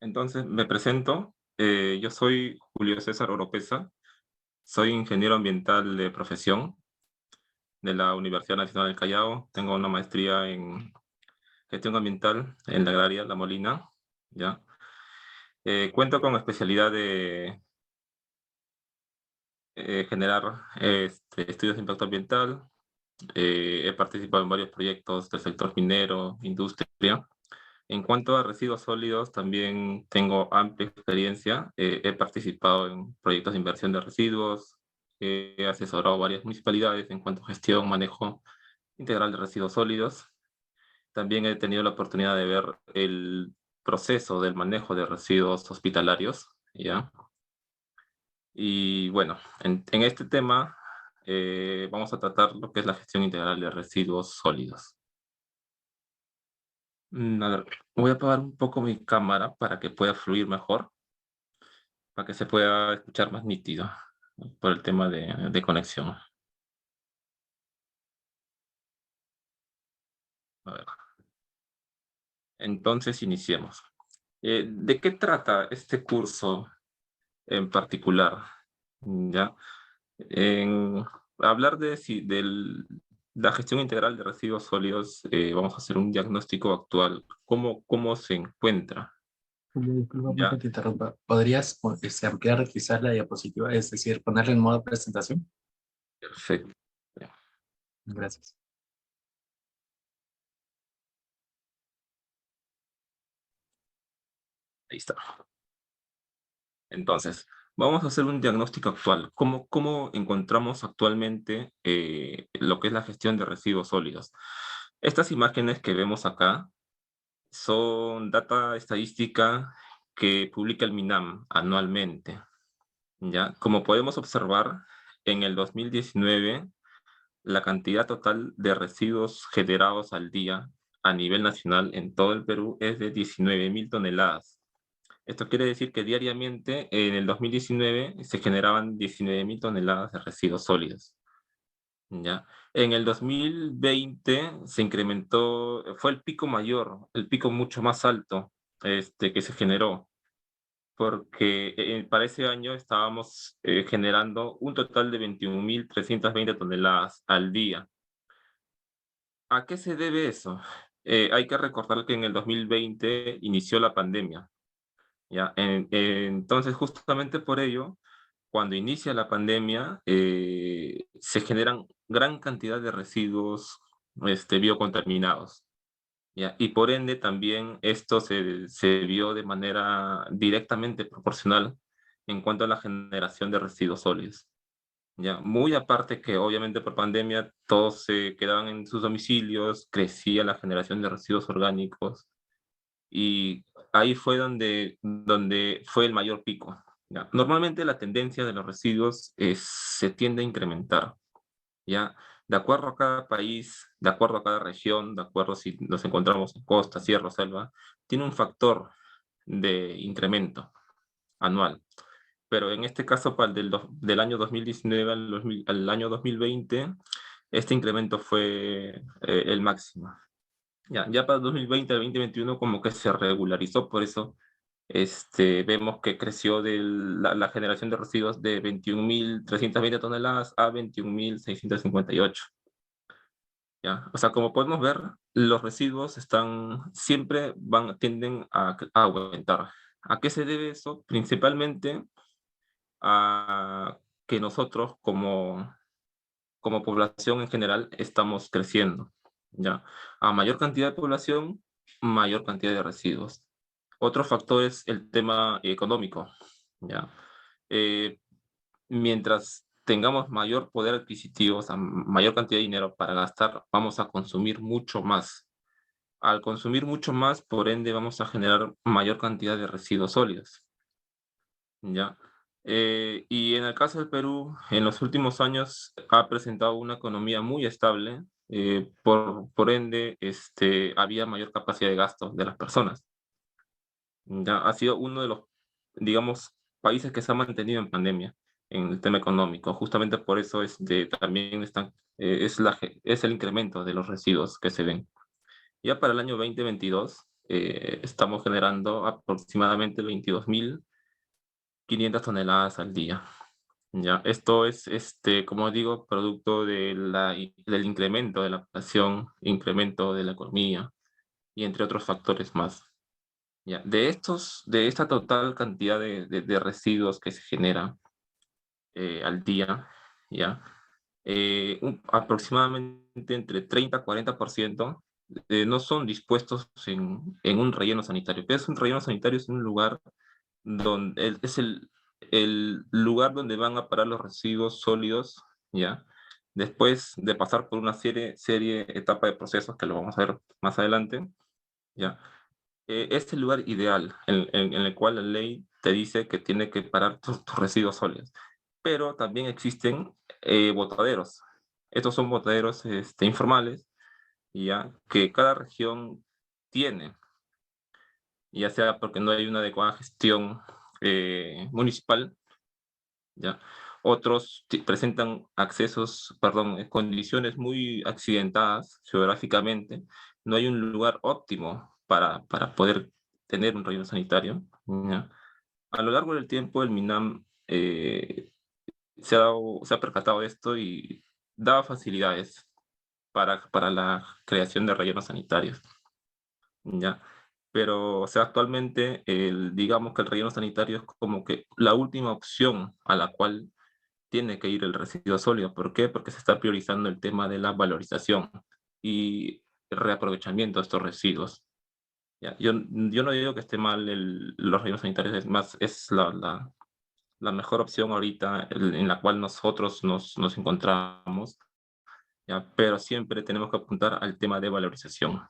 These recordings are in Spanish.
Entonces, me presento. Yo soy Julio César Oropesa, soy ingeniero ambiental de profesión de la Universidad Nacional del Callao. Tengo una maestría en gestión ambiental en la agraria La Molina, ¿ya? Cuento con especialidad de generar estudios de impacto ambiental. He participado en varios proyectos del sector minero, industria. En cuanto a residuos sólidos, también tengo amplia experiencia. He participado en proyectos de inversión de residuos, he asesorado varias municipalidades en cuanto a gestión, manejo integral de residuos sólidos. También he tenido la oportunidad de ver el proceso del manejo de residuos hospitalarios, ¿ya? Y bueno, en este tema vamos a tratar lo que es la gestión integral de residuos sólidos. A ver, voy a apagar un poco mi cámara para que pueda fluir mejor, para que se pueda escuchar más nítido, ¿no? Por el tema de conexión. A ver, entonces iniciemos. ¿De qué trata este curso en particular? ¿Ya? En hablar de la gestión integral de residuos sólidos, vamos a hacer un diagnóstico actual. ¿Cómo se encuentra? Julio, disculpa que ¿Ya? te interrumpa. ¿Podrías ampliar quizás la diapositiva, es decir, ponerla en modo presentación? Perfecto. Gracias. Ahí está. Entonces, vamos a hacer un diagnóstico actual. ¿Cómo encontramos actualmente lo que es la gestión de residuos sólidos? Estas imágenes que vemos acá son data estadística que publica el MINAM anualmente, ¿ya? Como podemos observar, en el 2019, la cantidad total de residuos generados al día a nivel nacional en todo el Perú es de 19.000 toneladas. Esto quiere decir que diariamente en el 2019 se generaban 19.000 toneladas de residuos sólidos, ¿ya? En el 2020 se incrementó, fue el pico mayor, el pico mucho más alto que se generó, porque para ese año estábamos generando un total de 21.320 toneladas al día. ¿A qué se debe eso? Hay que recordar que en el 2020 inició la pandemia. ¿Ya? Entonces, justamente por ello, cuando inicia la pandemia, se generan gran cantidad de residuos biocontaminados, ¿ya? Y por ende también esto se vio de manera directamente proporcional en cuanto a la generación de residuos sólidos. ¿Ya? Muy aparte que obviamente por pandemia todos se quedaban en sus domicilios, crecía la generación de residuos orgánicos, y ahí fue donde fue el mayor pico, ¿ya? Normalmente la tendencia de los residuos se tiende a incrementar, ¿ya? De acuerdo a cada país, de acuerdo a cada región, de acuerdo si nos encontramos en costa, sierra, selva, tiene un factor de incremento anual. Pero en este caso, para del año 2019 al año 2020, este incremento fue el máximo. Ya para 2020 al 2021 como que se regularizó, por eso vemos que creció la generación de residuos de 21.320 toneladas a 21.658. ¿Ya? O sea, como podemos ver, los residuos tienden a aumentar. ¿A qué se debe eso? Principalmente a que nosotros como población en general estamos creciendo, ¿ya? A mayor cantidad de población, mayor cantidad de residuos. Otro factor es el tema económico, ¿ya? Eh, Mientras tengamos mayor poder adquisitivo, o sea, mayor cantidad de dinero para gastar, vamos a consumir mucho más. Al consumir mucho más, por ende, vamos a generar mayor cantidad de residuos sólidos, ¿ya? Y en el caso del Perú, en los últimos años ha presentado una economía muy estable, por ende, había mayor capacidad de gasto de las personas. Ya ha sido uno de los, digamos, países que se han mantenido en pandemia en el tema económico. Justamente por eso también es el incremento de los residuos que se ven. Ya para el año 2022 estamos generando aproximadamente 22.500 toneladas al día. Ya, esto es, como digo, producto del incremento de la población, incremento de la economía y entre otros factores más. Ya, de esta total cantidad de residuos que se genera al día, ya, aproximadamente entre 30 a 40% no son dispuestos en un relleno sanitario. ¿Qué es un relleno sanitario? Es un lugar es el lugar donde van a parar los residuos sólidos, ¿ya? Después de pasar por una etapa de procesos que lo vamos a ver más adelante, ¿ya? Es el lugar ideal en el cual la ley te dice que tiene que parar tus residuos sólidos. Pero también existen botaderos. Estos son botaderos informales, ya que cada región tiene, ya sea porque no hay una adecuada gestión municipal, ¿ya? Otros presentan condiciones muy accidentadas geográficamente. No hay un lugar óptimo para poder tener un relleno sanitario, ¿ya? A lo largo del tiempo, el MINAM se ha percatado de esto y da facilidades para la creación de rellenos sanitarios, ¿ya? Pero, o sea, actualmente, digamos que el relleno sanitario es como que la última opción a la cual tiene que ir el residuo sólido. ¿Por qué? Porque se está priorizando el tema de la valorización y el reaprovechamiento de estos residuos. Ya, yo no digo que esté mal los rellenos sanitarios, es más, es la mejor opción ahorita en la cual nosotros nos encontramos, ¿ya? Pero siempre tenemos que apuntar al tema de valorización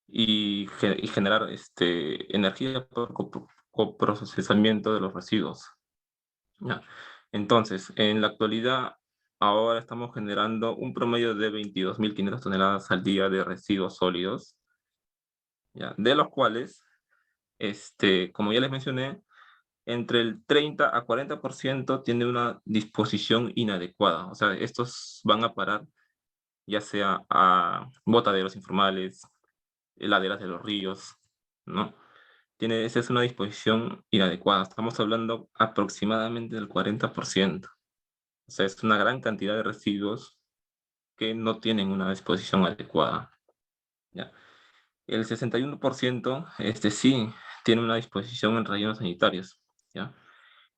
y generar energía por coprocesamiento de los residuos. ¿Ya? Entonces, en la actualidad, ahora estamos generando un promedio de 22.500 toneladas al día de residuos sólidos, ¿ya? De los cuales, como ya les mencioné, entre el 30 a 40% tiene una disposición inadecuada. O sea, estos van a parar ya sea a botaderos informales, laderas de los ríos, ¿no? Esa es una disposición inadecuada. Estamos hablando aproximadamente del 40%. O sea, es una gran cantidad de residuos que no tienen una disposición adecuada, ¿ya? El 61%, sí, tiene una disposición en rellenos sanitarios, ¿ya?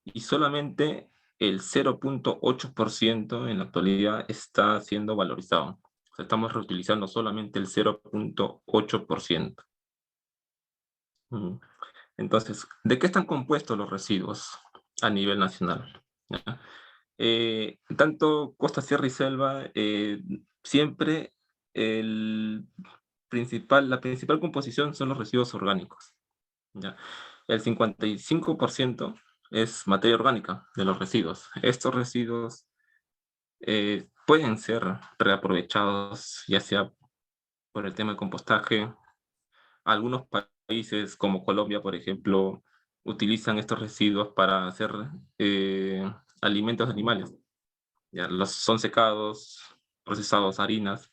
Y solamente el 0.8% en la actualidad está siendo valorizado. O sea, estamos reutilizando solamente el 0.8%. Entonces, ¿de qué están compuestos los residuos a nivel nacional? ¿Ya? Tanto costa, sierra y selva, siempre la principal composición son los residuos orgánicos, ¿ya? El 55% es materia orgánica de los residuos. Estos residuos pueden ser reaprovechados, ya sea por el tema de compostaje. Algunos países, como Colombia, por ejemplo, utilizan estos residuos para hacer alimentos de animales. Ya son secados, procesados, harinas,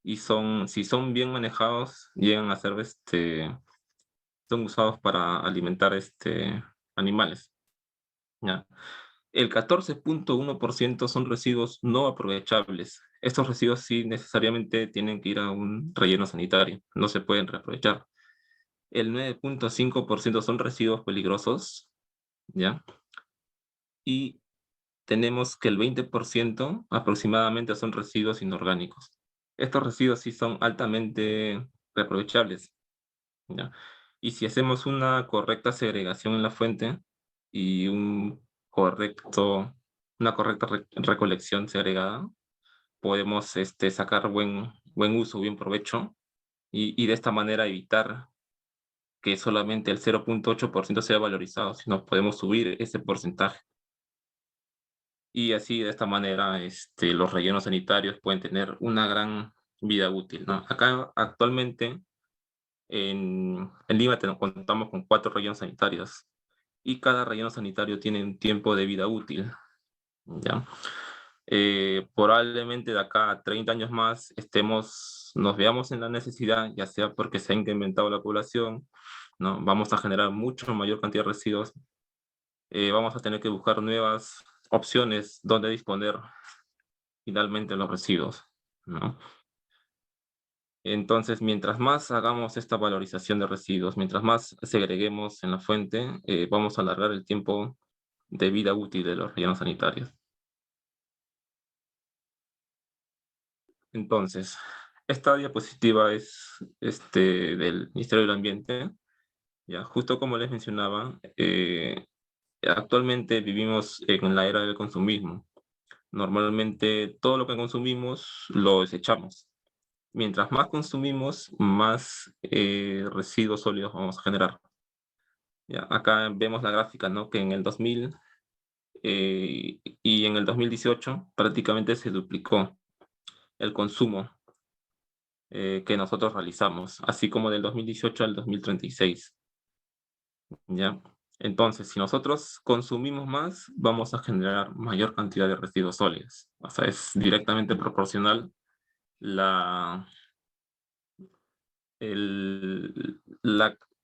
y si son bien manejados, llegan a ser, son usados para alimentar animales. ¿Ya? El 14.1% son residuos no aprovechables. Estos residuos sí necesariamente tienen que ir a un relleno sanitario, no se pueden reaprovechar. El 9.5% son residuos peligrosos, ¿ya? Y tenemos que el 20% aproximadamente son residuos inorgánicos. Estos residuos sí son altamente reaprovechables, ¿ya? Y si hacemos una correcta segregación en la fuente y una correcta recolección segregada, podemos sacar buen uso, bien provecho y de esta manera evitar que solamente el 0.8% sea valorizado, sino podemos subir ese porcentaje. Y así, de esta manera, los rellenos sanitarios pueden tener una gran vida útil, ¿no? Acá actualmente en Lima contamos con 4 rellenos sanitarios y cada relleno sanitario tiene un tiempo de vida útil, ¿ya? Probablemente de acá a 30 años más nos veamos en la necesidad, ya sea porque se ha incrementado la población, ¿no? Vamos a generar mucho mayor cantidad de residuos, vamos a tener que buscar nuevas opciones donde disponer finalmente los residuos, ¿no? Entonces, mientras más hagamos esta valorización de residuos, mientras más segreguemos en la fuente, vamos a alargar el tiempo de vida útil de los rellenos sanitarios. Entonces, esta diapositiva es del Ministerio del Ambiente. Ya, justo como les mencionaba, actualmente vivimos en la era del consumismo. Normalmente todo lo que consumimos lo desechamos. Mientras más consumimos, más residuos sólidos vamos a generar. Ya, acá vemos la gráfica, ¿no? Que en el 2000 y en el 2018 prácticamente se duplicó el consumo que nosotros realizamos, así como del 2018 al 2036. ¿Ya? Entonces, si nosotros consumimos más, vamos a generar mayor cantidad de residuos sólidos. O sea, es directamente proporcional la,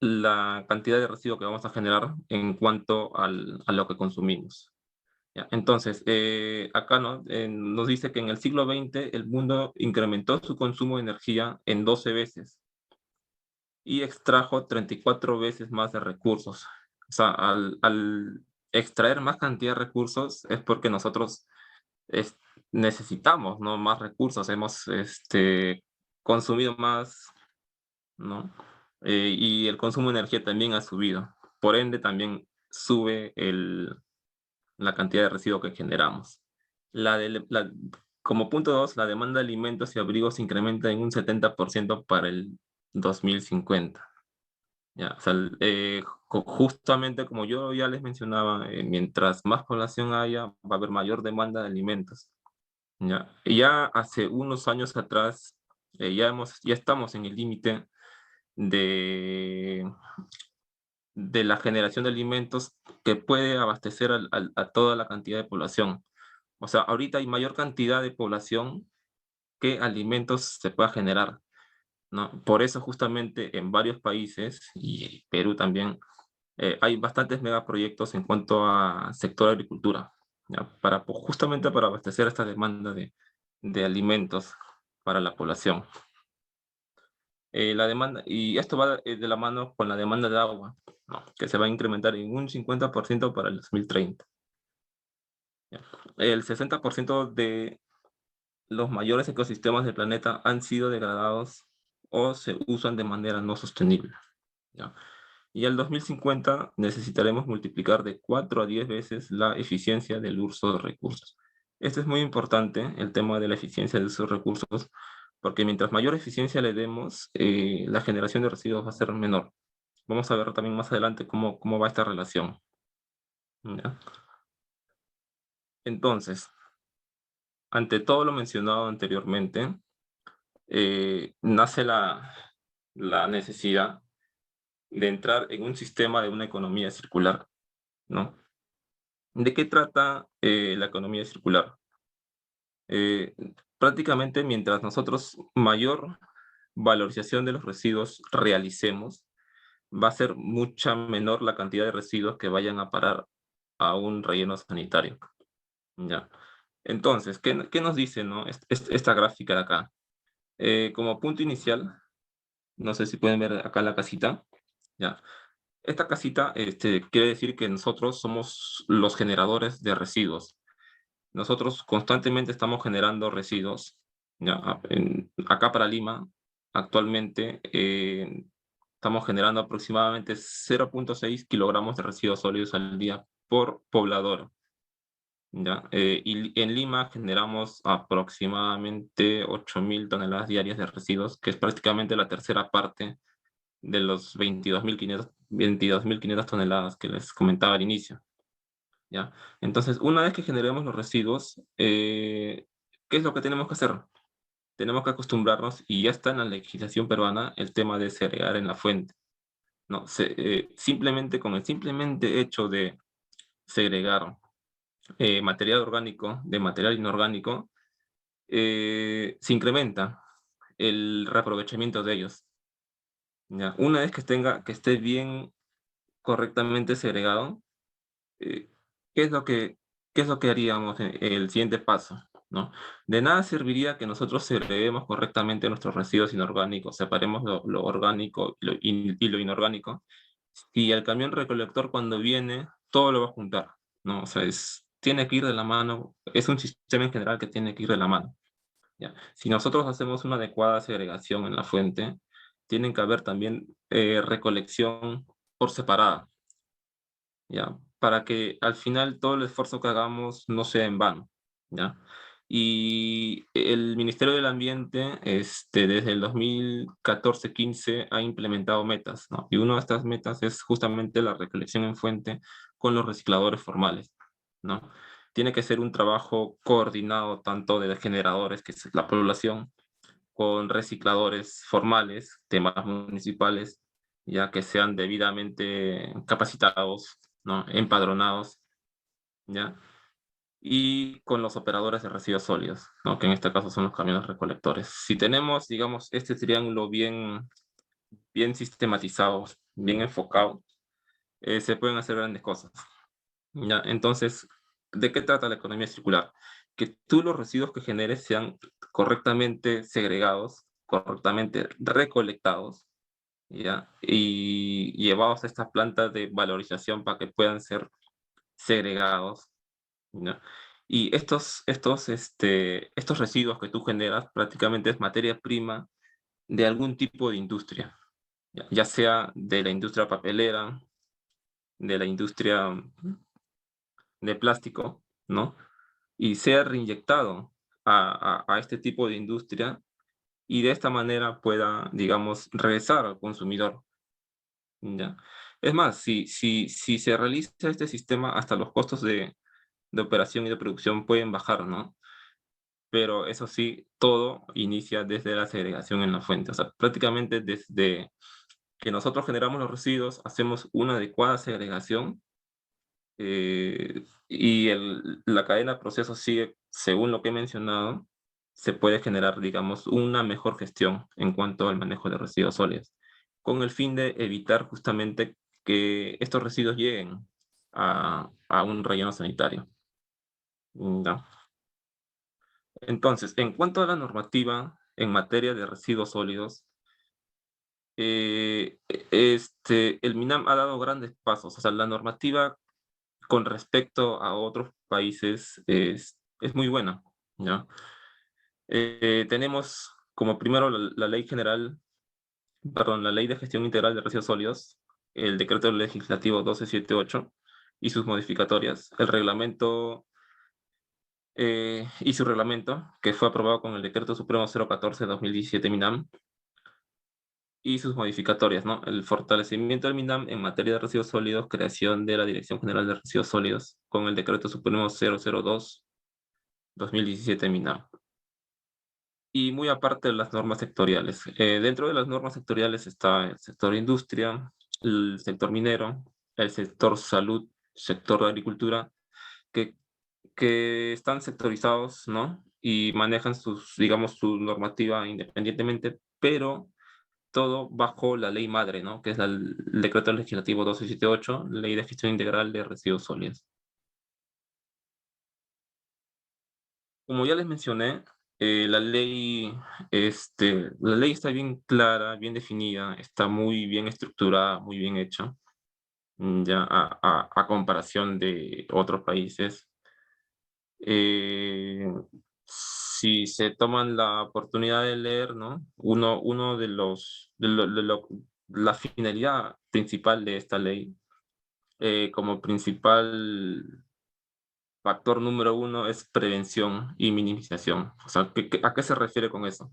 la cantidad de residuos que vamos a generar en cuanto a lo que consumimos. ¿Ya? Entonces, acá ¿no? Nos dice que en el siglo XX el mundo incrementó su consumo de energía en 12 veces y extrajo 34 veces más de recursos. O sea, al extraer más cantidad de recursos es porque nosotros es- necesitamos, ¿no? Más recursos, hemos consumido más, ¿no? Y el consumo de energía también ha subido. Por ende, también sube la cantidad de residuos que generamos. La de, la- Como punto 2, la demanda de alimentos y abrigos se incrementa en un 70% para el 2050. Ya, o sea, justamente como yo ya les mencionaba, mientras más población haya, va a haber mayor demanda de alimentos. Ya, y ya hace unos años atrás, ya estamos en el límite de, de la generación de alimentos que puede abastecer a toda la cantidad de población. O sea, ahorita hay mayor cantidad de población que alimentos se pueda generar, ¿no? Por eso justamente en varios países, y Perú también, hay bastantes megaproyectos en cuanto a sector agricultura, ¿ya? Justamente para abastecer esta demanda de alimentos para la población. La demanda, y esto va de la mano con la demanda de agua, ¿no? Que se va a incrementar en un 50% para el 2030. ¿Ya? El 60% de los mayores ecosistemas del planeta han sido degradados o se usan de manera no sostenible, ¿ya? Y al 2050 necesitaremos multiplicar de 4 a 10 veces la eficiencia del uso de recursos. Esto es muy importante, el tema de la eficiencia de esos recursos, porque mientras mayor eficiencia le demos, la generación de residuos va a ser menor. Vamos a ver también más adelante cómo va esta relación, ¿ya? Entonces, ante todo lo mencionado anteriormente, nace la necesidad de entrar en un sistema de una economía circular, ¿no? ¿De qué trata la economía circular? Eh, Prácticamente mientras nosotros mayor valorización de los residuos realicemos, va a ser mucha menor la cantidad de residuos que vayan a parar a un relleno sanitario. ¿Ya? Entonces, ¿qué nos dice, no? Esta gráfica de acá. Como punto inicial, no sé si pueden ver acá la casita, ¿ya? Esta casita quiere decir que nosotros somos los generadores de residuos. Nosotros constantemente estamos generando residuos. ¿Ya? Acá para Lima, actualmente estamos generando aproximadamente 0,6 kilogramos de residuos sólidos al día por poblador. ¿Ya? Y en Lima generamos aproximadamente 8.000 toneladas diarias de residuos, que es prácticamente la tercera parte de los 22.500 toneladas que les comentaba al inicio. ¿Ya? Entonces, una vez que generemos los residuos, ¿qué es lo que tenemos que hacer? Tenemos que acostumbrarnos, y ya está en la legislación peruana, el tema de segregar en la fuente. ¿no? Simplemente con el simplemente hecho de segregar material orgánico de material inorgánico, se incrementa el reaprovechamiento de ellos. ¿Ya? Una vez que esté bien correctamente segregado, eh, ¿qué es lo que, qué es lo que haríamos en el siguiente paso? ¿No? De nada serviría que nosotros segreguemos correctamente nuestros residuos inorgánicos, separemos lo orgánico y lo inorgánico, y el camión recolector cuando viene, todo lo va a juntar, ¿no? O sea, tiene que ir de la mano, es un sistema en general que tiene que ir de la mano, ¿ya? Si nosotros hacemos una adecuada segregación en la fuente, tienen que haber también recolección por separada, ¿ya? Para que al final todo el esfuerzo que hagamos no sea en vano, ¿ya? Y el Ministerio del Ambiente, desde el 2014-15 ha implementado metas, ¿no? Y una de estas metas es justamente la recolección en fuente con los recicladores formales, ¿no? Tiene que ser un trabajo coordinado tanto de generadores, que es la población, con recicladores formales, temas municipales, ya que sean debidamente capacitados, ¿no? Empadronados, ¿ya? Y con los operadores de residuos sólidos, ¿no? Que en este caso son los camiones recolectores. Si tenemos, digamos, este triángulo bien sistematizado, bien enfocado, se pueden hacer grandes cosas, ¿ya? Entonces, ¿de qué trata la economía circular? Que tú los residuos que generes sean correctamente segregados, correctamente recolectados, ¿ya? Y llevados a estas plantas de valorización para que puedan ser segregados, ¿ya? Y estos residuos que tú generas prácticamente es materia prima de algún tipo de industria, ya sea de la industria papelera, de la industria de plástico, ¿no? Y sea reinyectado a este tipo de industria y de esta manera pueda, digamos, regresar al consumidor, ¿ya? Es más, si se realiza este sistema, hasta los costos de operación y de producción pueden bajar, ¿no? Pero eso sí, todo inicia desde la segregación en la fuente. O sea, prácticamente desde que nosotros generamos los residuos, hacemos una adecuada segregación y la cadena de procesos sigue, según lo que he mencionado, se puede generar, digamos, una mejor gestión en cuanto al manejo de residuos sólidos, con el fin de evitar justamente que estos residuos lleguen a un relleno sanitario. ¿Ya? Entonces, en cuanto a la normativa en materia de residuos sólidos, el MINAM ha dado grandes pasos. O sea, la normativa con respecto a otros países es muy buena, ¿ya? Tenemos como primero la ley general, perdón, la ley de gestión integral de residuos sólidos, el decreto legislativo 1278 y sus modificatorias, el reglamento y su reglamento, que fue aprobado con el decreto supremo 014-2017 MINAM, y sus modificatorias, ¿no? El fortalecimiento del MINAM en materia de residuos sólidos, creación de la Dirección General de Residuos Sólidos, con el decreto supremo 002-2017 MINAM. Y muy aparte de las normas sectoriales. Dentro de las normas sectoriales está el sector industria, el sector minero, el sector salud, sector de agricultura, que, que están sectorizados, ¿no? Y manejan digamos, su normativa independientemente, pero todo bajo la ley madre, ¿no? Que es el decreto legislativo 1278, Ley de Gestión Integral de Residuos Sólidos. Como ya les mencioné, la ley está bien clara, bien definida, está muy bien estructurada, muy bien hecha, ya a comparación de otros países. Eh, si se toman la oportunidad de leer, ¿no? Uno la finalidad principal de esta ley, como principal factor número uno es prevención y minimización. O sea, ¿a qué se refiere con eso?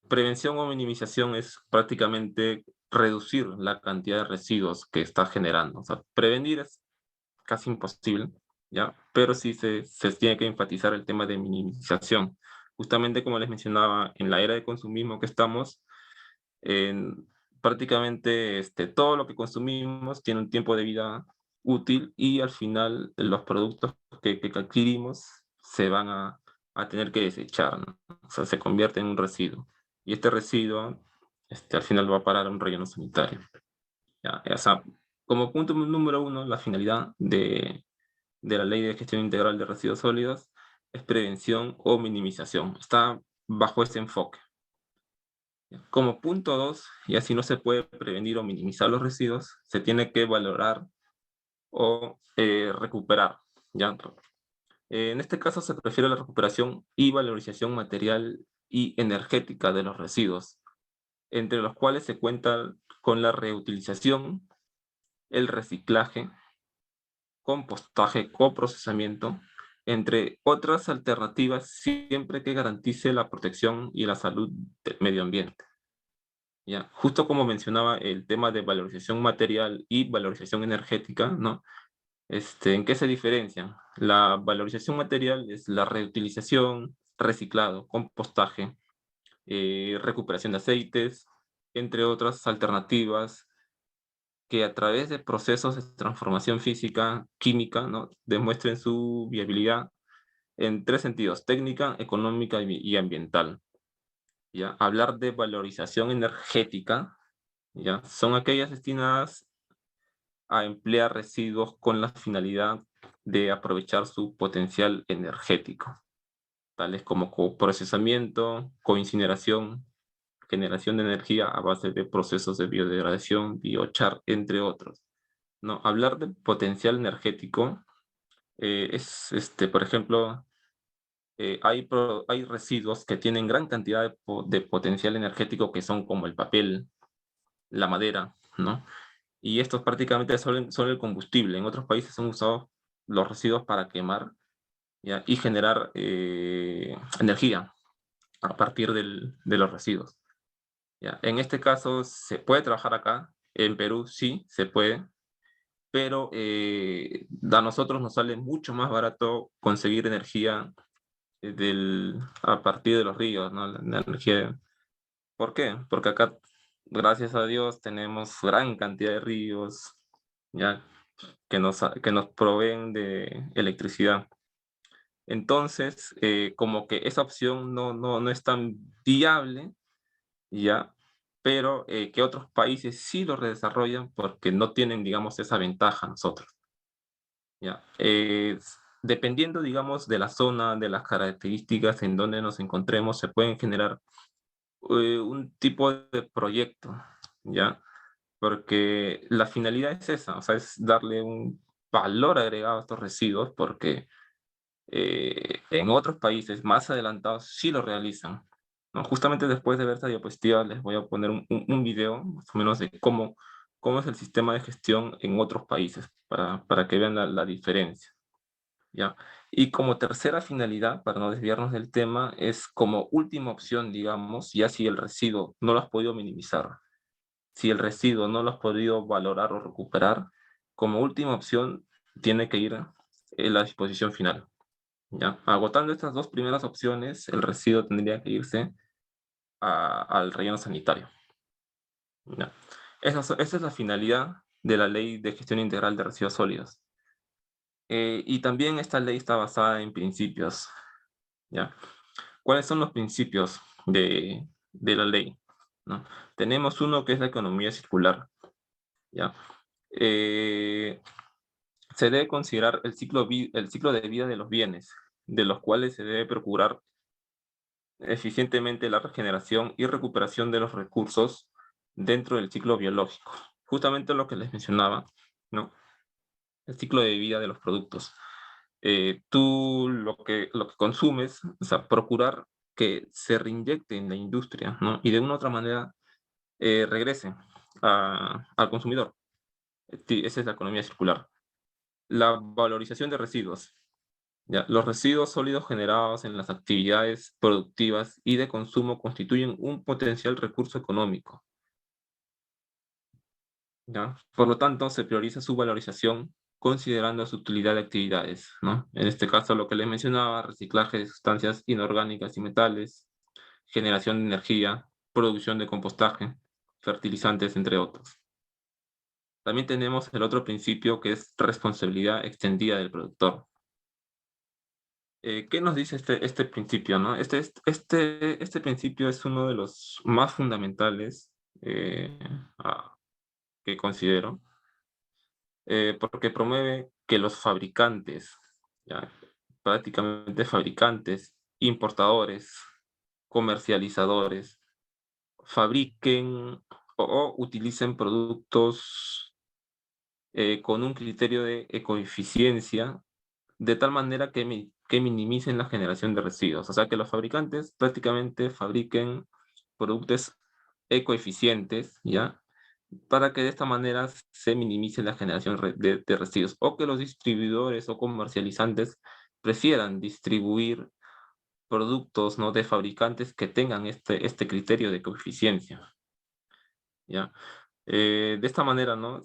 Prevención o minimización es prácticamente reducir la cantidad de residuos que está generando. O sea, prevenir es casi imposible, ¿ya? Pero sí se tiene que enfatizar el tema de minimización. Justamente como les mencionaba, en la era de consumismo que estamos, en- prácticamente todo lo que consumimos tiene un tiempo de vida útil y al final los productos que adquirimos se van a tener que desechar, ¿no? O sea, se convierte en un residuo. Y este residuo al final va a parar a un relleno sanitario. ¿Ya? O sea, como punto número uno, la finalidad de la Ley de Gestión Integral de Residuos Sólidos es prevención o minimización. Está bajo ese enfoque. Como punto dos, y así no se puede prevenir o minimizar los residuos, se tiene que valorar o recuperar. ¿Ya? En este caso se prefiere la recuperación y valorización material y energética de los residuos, entre los cuales se cuenta con la reutilización, el reciclaje, compostaje, coprocesamiento, entre otras alternativas, siempre que garantice la protección y la salud del medio ambiente. ¿Ya? Justo como mencionaba el tema de valorización material y valorización energética, ¿no? ¿En qué se diferencian? La valorización material es la reutilización, reciclado, compostaje, recuperación de aceites, entre otras alternativas que a través de procesos de transformación física, química, ¿no? Demuestren su viabilidad en tres sentidos: técnica, económica y ambiental. ¿Ya? Hablar de valorización energética, ¿ya? Son aquellas destinadas a emplear residuos con la finalidad de aprovechar su potencial energético, tales como coprocesamiento, coincineración, generación de energía a base de procesos de biodegradación, biochar, entre otros. No, hablar de potencial energético por ejemplo, hay residuos que tienen gran cantidad de potencial energético que son como el papel, la madera, ¿no? Y estos prácticamente son el combustible. En otros países son usados los residuos para quemar, ¿ya? Y generar energía a partir de los residuos, ¿ya? En este caso, ¿se puede trabajar acá? En Perú sí, se puede, pero a nosotros nos sale mucho más barato conseguir energía a partir de los ríos, ¿no? La energía. ¿Por qué? Porque acá, gracias a Dios, tenemos gran cantidad de ríos, ya, que nos proveen de electricidad. Entonces, como que esa opción no es tan viable, ya, pero que otros países sí lo desarrollan porque no tienen, digamos, esa ventaja nosotros, ya. Dependiendo, digamos, de la zona, de las características en donde nos encontremos, se pueden generar un tipo de proyecto, ¿ya? Porque la finalidad es esa, o sea, es darle un valor agregado a estos residuos, porque en otros países más adelantados sí lo realizan, ¿no? Justamente después de ver esta diapositiva les voy a poner un video más o menos de cómo es el sistema de gestión en otros países, para que vean la diferencia, ¿ya? Y como tercera finalidad, para no desviarnos del tema, es como última opción, digamos, ya si el residuo no lo has podido minimizar, si el residuo no lo has podido valorar o recuperar, como última opción tiene que ir en la disposición final, ¿ya? Agotando estas dos primeras opciones, el residuo tendría que irse al relleno sanitario, ¿ya? Esa es la finalidad de la Ley de Gestión Integral de Residuos Sólidos. Y también esta ley está basada en principios, ¿ya? ¿Cuáles son los principios de la ley? ¿No? Tenemos uno que es la economía circular, ¿ya? Eh, Se debe considerar el ciclo de vida de los bienes, de los cuales se debe procurar eficientemente la regeneración y recuperación de los recursos dentro del ciclo biológico. Justamente lo que les mencionaba, ¿no? El ciclo de vida de los productos. Tú lo que consumes, o sea, procurar que se reinyecte en la industria, ¿no? Y de una u otra manera regrese al consumidor. Sí, esa es la economía circular. La valorización de residuos. ¿Ya? Los residuos sólidos generados en las actividades productivas y de consumo constituyen un potencial recurso económico, ¿ya? Por lo tanto, se prioriza su valorización considerando su utilidad de actividades, ¿no? En este caso, lo que les mencionaba: reciclaje de sustancias inorgánicas y metales, generación de energía, producción de compostaje. fertilizantes, entre otros. También tenemos el otro principio que es responsabilidad extendida del productor. ¿Qué nos dice este principio, no? Este principio es uno de los más fundamentales eh, que considero, porque promueve que los fabricantes, ya, prácticamente fabricantes, importadores, comercializadores, fabriquen o utilicen productos con un criterio de ecoeficiencia, de tal manera que minimicen la generación de residuos. O sea, que los fabricantes prácticamente fabriquen productos ecoeficientes, ¿ya? Para que de esta manera se minimice la generación de residuos, o que los distribuidores o comercializantes prefieran distribuir productos, ¿no?, de fabricantes que tengan este criterio de coeficiencia, ¿ya? De esta manera, ¿no?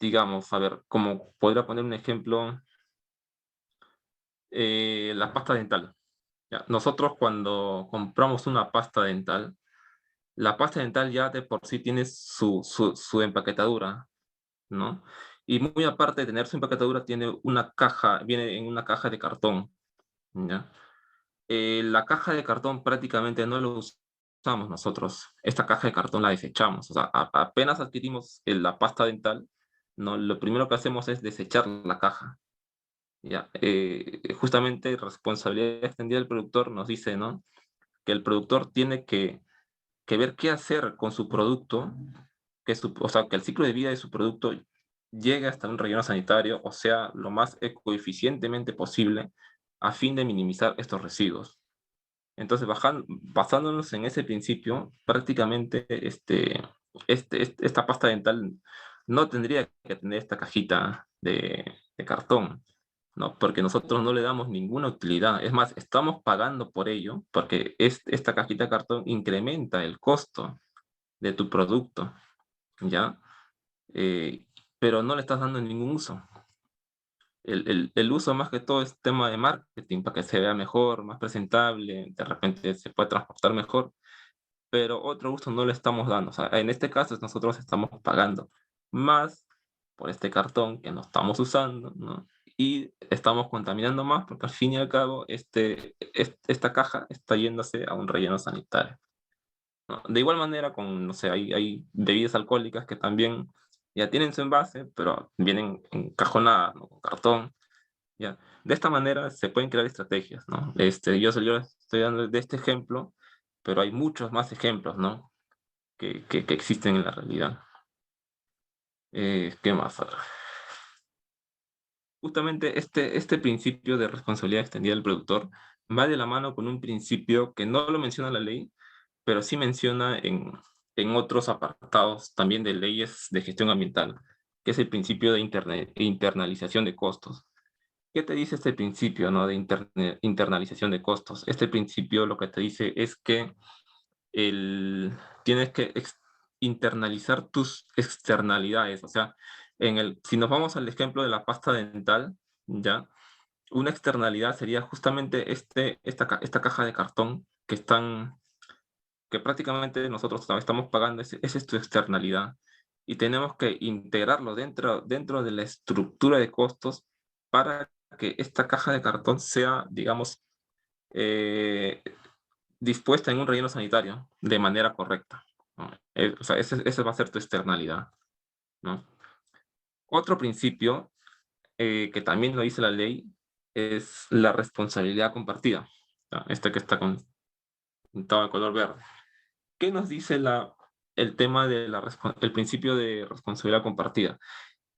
Digamos, a ver, como podría poner un ejemplo, la pasta dental. ¿Ya? Nosotros cuando compramos una pasta dental, la pasta dental ya de por sí tiene su empaquetadura, ¿no? Y muy aparte de tener su empaquetadura, tiene una caja, viene en una caja de cartón, ¿ya? La caja de cartón prácticamente no lo usamos nosotros. Esta caja de cartón la desechamos. O sea, apenas adquirimos la pasta dental, ¿no? Lo primero que hacemos es desechar la caja. Ya, justamente responsabilidad extendida del productor nos dice, ¿no?, que el productor tiene que ver qué hacer con su producto, o sea, que el ciclo de vida de su producto llegue hasta un relleno sanitario, o sea, lo más ecoeficientemente posible, a fin de minimizar estos residuos. Entonces, basándonos en ese principio, prácticamente esta pasta dental no tendría que tener esta cajita de cartón, ¿no? Porque nosotros no le damos ninguna utilidad. Es más, estamos pagando por ello, porque esta cajita de cartón incrementa el costo de tu producto, ¿ya? Eh, pero no le estás dando ningún uso. El uso más que todo es tema de marketing, para que se vea mejor, más presentable, de repente se puede transportar mejor, pero otro uso no le estamos dando. O sea, en este caso nosotros estamos pagando más por este cartón que no estamos usando, ¿no? Y estamos contaminando más porque al fin y al cabo esta caja está yéndose a un relleno sanitario, ¿no? De igual manera, no sé, hay bebidas alcohólicas que también ya tienen su envase, pero vienen encajonadas, ¿no?, con cartón, ¿ya? De esta manera se pueden crear estrategias, ¿no? Yo estoy dando de este ejemplo, pero hay muchos más ejemplos, ¿no?, que existen en la realidad. ¿Qué más? A ver. Justamente este principio de responsabilidad extendida del productor va de la mano con un principio que no lo menciona la ley, pero sí menciona en otros apartados también de leyes de gestión ambiental, que es el principio de internalización de costos. ¿Qué te dice este principio, no, de internalización de costos? Este principio lo que te dice es que tienes que internalizar tus externalidades. O sea, si nos vamos al ejemplo de la pasta dental, ¿ya? Una externalidad sería justamente esta caja de cartón que prácticamente nosotros estamos pagando, esa es tu externalidad. Y tenemos que integrarlo dentro de la estructura de costos para que esta caja de cartón sea, digamos, eh, dispuesta en un relleno sanitario de manera correcta, ¿no? O sea, esa va a ser tu externalidad, ¿no? Otro principio que también lo dice la ley es la responsabilidad compartida, ¿no? Que está pintado de color verde. ¿Qué nos dice el tema el principio de responsabilidad compartida?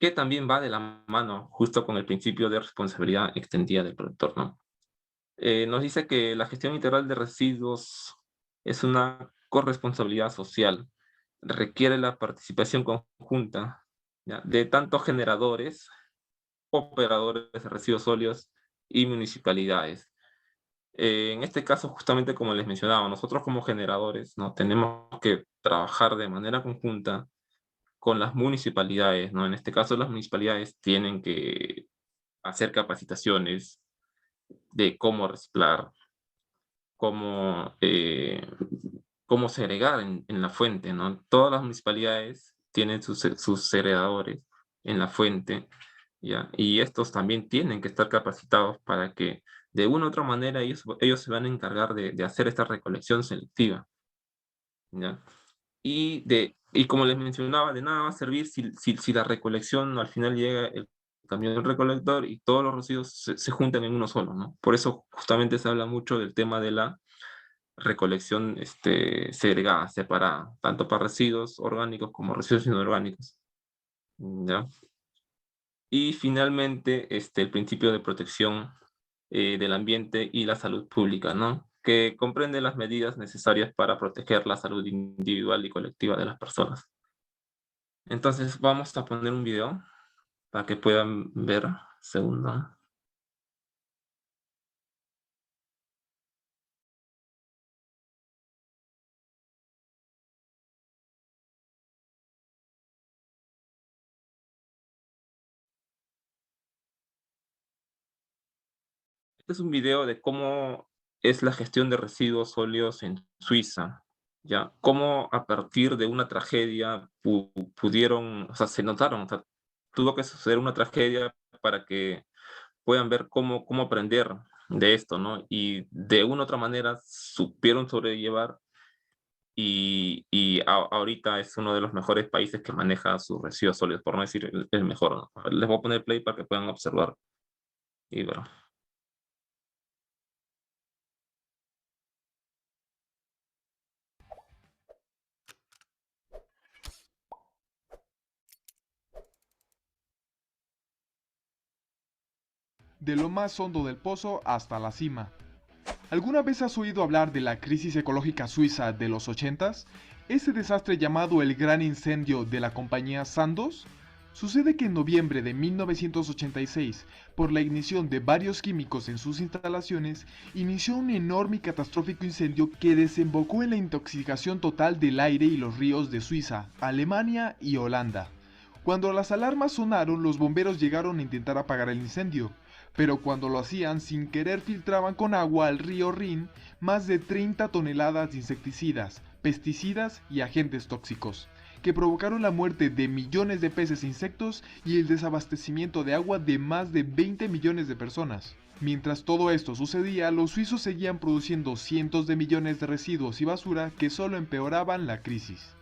Que también va de la mano justo con el principio de responsabilidad extendida del productor, ¿no? Nos dice que la gestión integral de residuos es una corresponsabilidad social, requiere la participación conjunta, ¿ya?, de tanto generadores, operadores de residuos sólidos y municipalidades. En este caso, justamente como les mencionaba, nosotros como generadores, ¿no?, tenemos que trabajar de manera conjunta con las municipalidades, ¿no? En este caso, las municipalidades tienen que hacer capacitaciones de cómo reciclar, cómo cómo segregar en la fuente, ¿no? Todas las municipalidades tienen sus segregadores en la fuente, ¿ya? Y estos también tienen que estar capacitados para que de una u otra manera ellos se van a encargar de hacer esta recolección selectiva, ¿ya? Y como les mencionaba, de nada va a servir si la recolección al final llega el camión del recolector y todos los residuos se juntan en uno solo, ¿no? Por eso justamente se habla mucho del tema de la recolección segregada, separada, tanto para residuos orgánicos como residuos inorgánicos, ¿ya? Y finalmente, el principio de protección del ambiente y la salud pública, ¿no? Que comprende las medidas necesarias para proteger la salud individual y colectiva de las personas. Entonces vamos a poner un video para que puedan ver. Segundo. Este es un video de cómo es la gestión de residuos sólidos en Suiza, ¿ya? Cómo a partir de una tragedia pudieron, o sea, se notaron, o sea, tuvo que suceder una tragedia para que puedan ver cómo aprender de esto, ¿no? Y de una u otra manera supieron sobrellevar y ahorita es uno de los mejores países que maneja sus residuos sólidos, por no decir el mejor, ¿no? Les voy a poner play para que puedan observar y ver. De lo más hondo del pozo hasta la cima. ¿Alguna vez has oído hablar de la crisis ecológica suiza de los 80s? Ese desastre llamado el Gran Incendio de la compañía Sandoz. Sucede que en noviembre de 1986, por la ignición de varios químicos en sus instalaciones, inició un enorme y catastrófico incendio que desembocó en la intoxicación total del aire y los ríos de Suiza, Alemania y Holanda. Cuando las alarmas sonaron, los bomberos llegaron a intentar apagar el incendio, pero cuando lo hacían, sin querer filtraban con agua al río Rin más de 30 toneladas de insecticidas, pesticidas y agentes tóxicos, que provocaron la muerte de millones de peces e insectos y el desabastecimiento de agua de más de 20 millones de personas. Mientras todo esto sucedía, los suizos seguían produciendo cientos de millones de residuos y basura que solo empeoraban la crisis.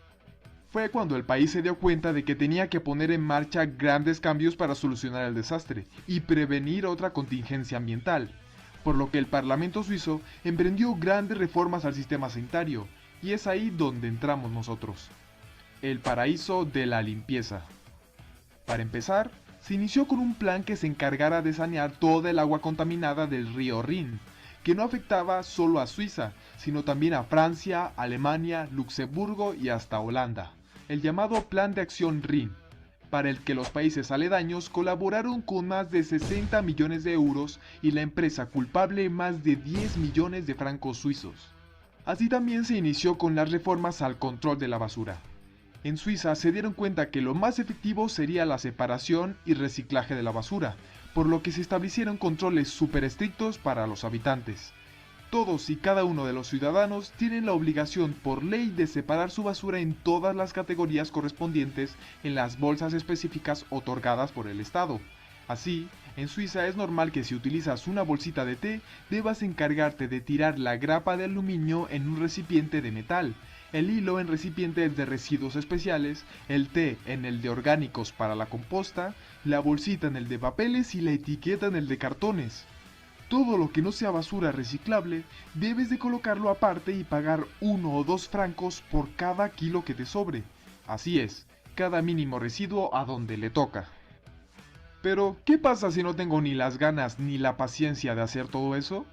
Fue cuando el país se dio cuenta de que tenía que poner en marcha grandes cambios para solucionar el desastre y prevenir otra contingencia ambiental, por lo que el Parlamento suizo emprendió grandes reformas al sistema sanitario, y es ahí donde entramos nosotros. El paraíso de la limpieza. Para empezar, se inició con un plan que se encargara de sanear toda el agua contaminada del río Rin, que no afectaba solo a Suiza, sino también a Francia, Alemania, Luxemburgo y hasta Holanda. El llamado Plan de Acción Rin, para el que los países aledaños colaboraron con más de 60 millones de euros y la empresa culpable más de 10 millones de francos suizos. Así también se inició con las reformas al control de la basura. En Suiza se dieron cuenta que lo más efectivo sería la separación y reciclaje de la basura, por lo que se establecieron controles súper estrictos para los habitantes. Todos y cada uno de los ciudadanos tienen la obligación por ley de separar su basura en todas las categorías correspondientes en las bolsas específicas otorgadas por el Estado. Así, en Suiza es normal que si utilizas una bolsita de té, debas encargarte de tirar la grapa de aluminio en un recipiente de metal, el hilo en recipientes de residuos especiales, el té en el de orgánicos para la composta, la bolsita en el de papeles y la etiqueta en el de cartones. Todo lo que no sea basura reciclable, debes de colocarlo aparte y pagar 1 o 2 francos por cada kilo que te sobre. Así es, cada mínimo residuo a donde le toca. Pero, ¿qué pasa si no tengo ni las ganas ni la paciencia de hacer todo eso?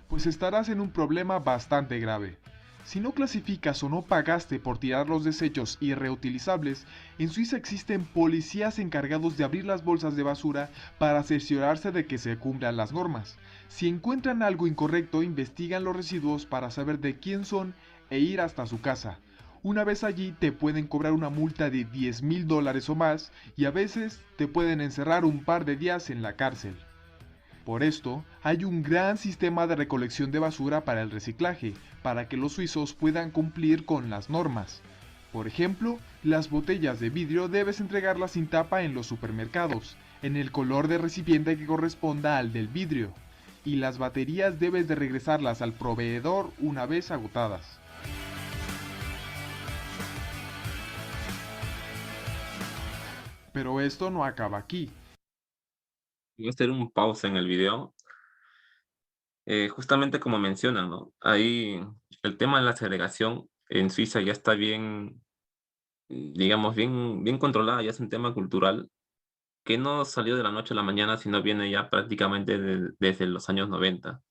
Pues estarás en un problema bastante grave. Si no clasificas o no pagaste por tirar los desechos irreutilizables, en Suiza existen policías encargados de abrir las bolsas de basura para cerciorarse de que se cumplan las normas. Si encuentran algo incorrecto, investigan los residuos para saber de quién son e ir hasta su casa. Una vez allí te pueden cobrar una multa de $10,000 o más y a veces te pueden encerrar un par de días en la cárcel. Por esto, hay un gran sistema de recolección de basura para el reciclaje, para que los suizos puedan cumplir con las normas. Por ejemplo, las botellas de vidrio debes entregarlas sin tapa en los supermercados, en el color de recipiente que corresponda al del vidrio, y las baterías debes de regresarlas al proveedor una vez agotadas. Pero esto no acaba aquí. Voy a hacer un pausa en el video. Justamente como mencionan, ¿no? Ahí el tema de la segregación en Suiza ya está bien, digamos, bien controlada, ya es un tema cultural que no salió de la noche a la mañana, sino viene ya prácticamente desde los años 90,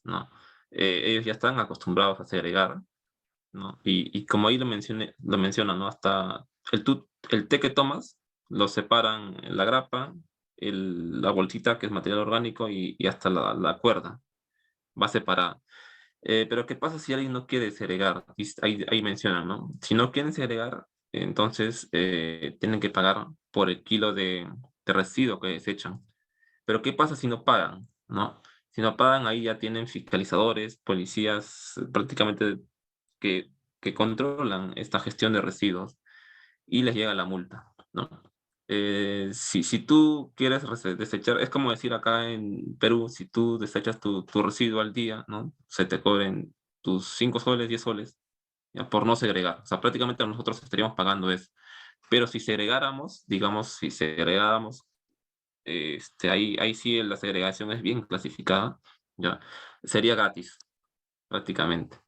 ¿no? Ellos ya están acostumbrados a segregar, ¿no? Y como ahí lo mencionan, ¿no? Hasta el té que tomas, lo separan en la grapa, la bolsita que es material orgánico y hasta la cuerda va separada. Pero ¿qué pasa si alguien no quiere segregar? Ahí mencionan, ¿no? Si no quieren segregar, entonces tienen que pagar por el kilo de residuo que desechan. Pero ¿qué pasa si no pagan? ¿No? Si no pagan, ahí ya tienen fiscalizadores, policías prácticamente que, que controlan esta gestión de residuos y les llega la multa, ¿no? Si tú quieres desechar, es como decir acá en Perú, si tú desechas tu residuo al día, ¿no? Se te cobren tus 5 soles, 10 soles, ya, por no segregar. O sea, prácticamente nosotros estaríamos pagando eso. Pero si segregáramos, digamos, si segregáramos, ahí sí la segregación es bien clasificada, ¿ya? Sería gratis, prácticamente.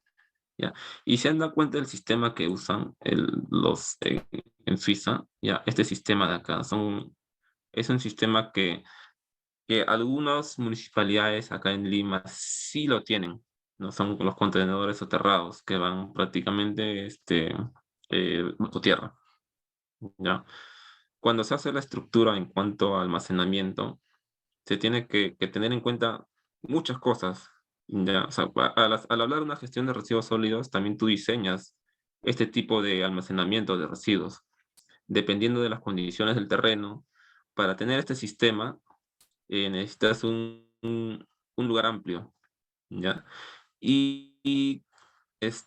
¿Ya? Y se han dado cuenta del sistema que usan en Suiza, ¿ya? Este sistema de acá es un sistema que algunas municipalidades acá en Lima sí lo tienen, ¿no? Son los contenedores soterrados que van prácticamente bajo tierra, ¿ya? Cuando se hace la estructura en cuanto a almacenamiento, se tiene que tener en cuenta muchas cosas. Ya, o sea, al hablar de una gestión de residuos sólidos, también tú diseñas este tipo de almacenamiento de residuos, dependiendo de las condiciones del terreno. Para tener este sistema, necesitas un lugar amplio, ¿ya? Y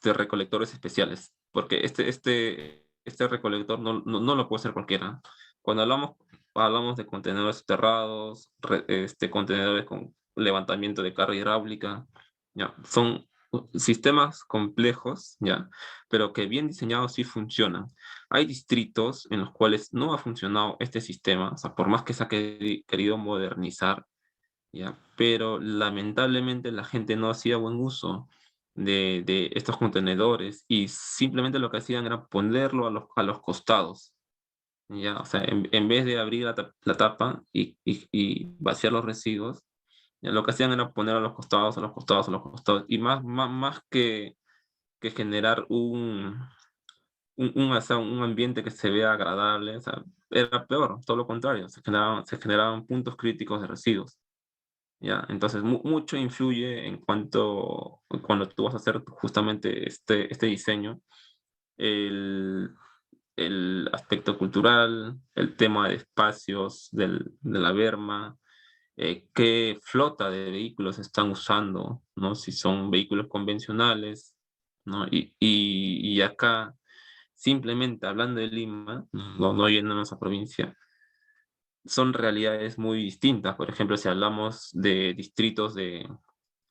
recolectores especiales, porque este recolector no lo puede hacer cualquiera. Cuando hablamos de contenedores soterrados, contenedores con levantamiento de carga hidráulica, ya, son sistemas complejos, ya, pero que bien diseñados sí funcionan. Hay distritos en los cuales no ha funcionado este sistema, o sea, por más que se ha querido modernizar, ¿ya? Pero lamentablemente la gente no hacía buen uso de estos contenedores y simplemente lo que hacían era ponerlo a los costados, ¿ya? O sea, en vez de abrir la tapa y vaciar los residuos, ya, lo que hacían era poner a los costados, a los costados, a los costados, y más que generar o sea, un ambiente que se vea agradable, o sea, era peor, todo lo contrario, se generaban puntos críticos de residuos. ¿Ya? Entonces, mucho influye cuando tú vas a hacer justamente este diseño, el, el aspecto cultural, el tema de espacios de la berma, qué flota de vehículos están usando, ¿no? Si son vehículos convencionales, ¿no? Y acá, simplemente hablando de Lima, no yéndonos a provincia, son realidades muy distintas. Por ejemplo, si hablamos de distritos de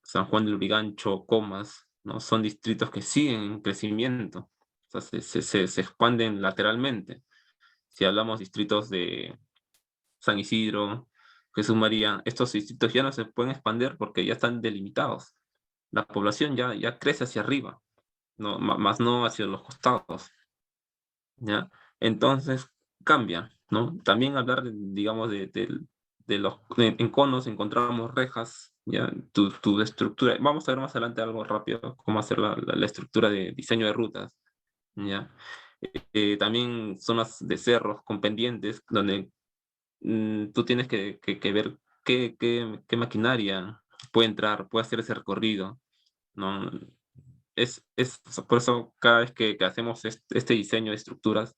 San Juan del Urigancho, Comas, ¿no? Son distritos que siguen en crecimiento, o sea, se expanden lateralmente. Si hablamos distritos de San Isidro, Jesús María, estos distritos ya no se pueden expandir porque ya están delimitados. La población ya crece hacia arriba, ¿no? Más no hacia los costados, ¿ya? Entonces cambia, ¿no? También hablar, digamos, en conos encontramos rejas, ¿ya? Tu estructura, vamos a ver más adelante algo rápido, cómo hacer la estructura de diseño de rutas, ¿ya? También zonas de cerros con pendientes, donde tú tienes que ver qué maquinaria puede entrar, puede hacer ese recorrido, ¿no? O sea, por eso cada vez que hacemos este diseño de estructuras,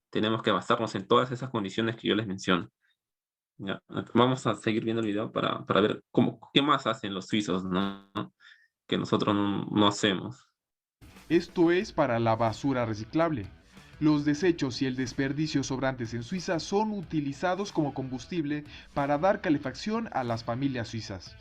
tenemos que basarnos en todas esas condiciones que yo les menciono. Ya, vamos a seguir viendo el video para ver qué más hacen los suizos, ¿no? Que nosotros no hacemos. Esto es para la basura reciclable. Los desechos y el desperdicio sobrantes en Suiza son utilizados como combustible para dar calefacción a las familias suizas.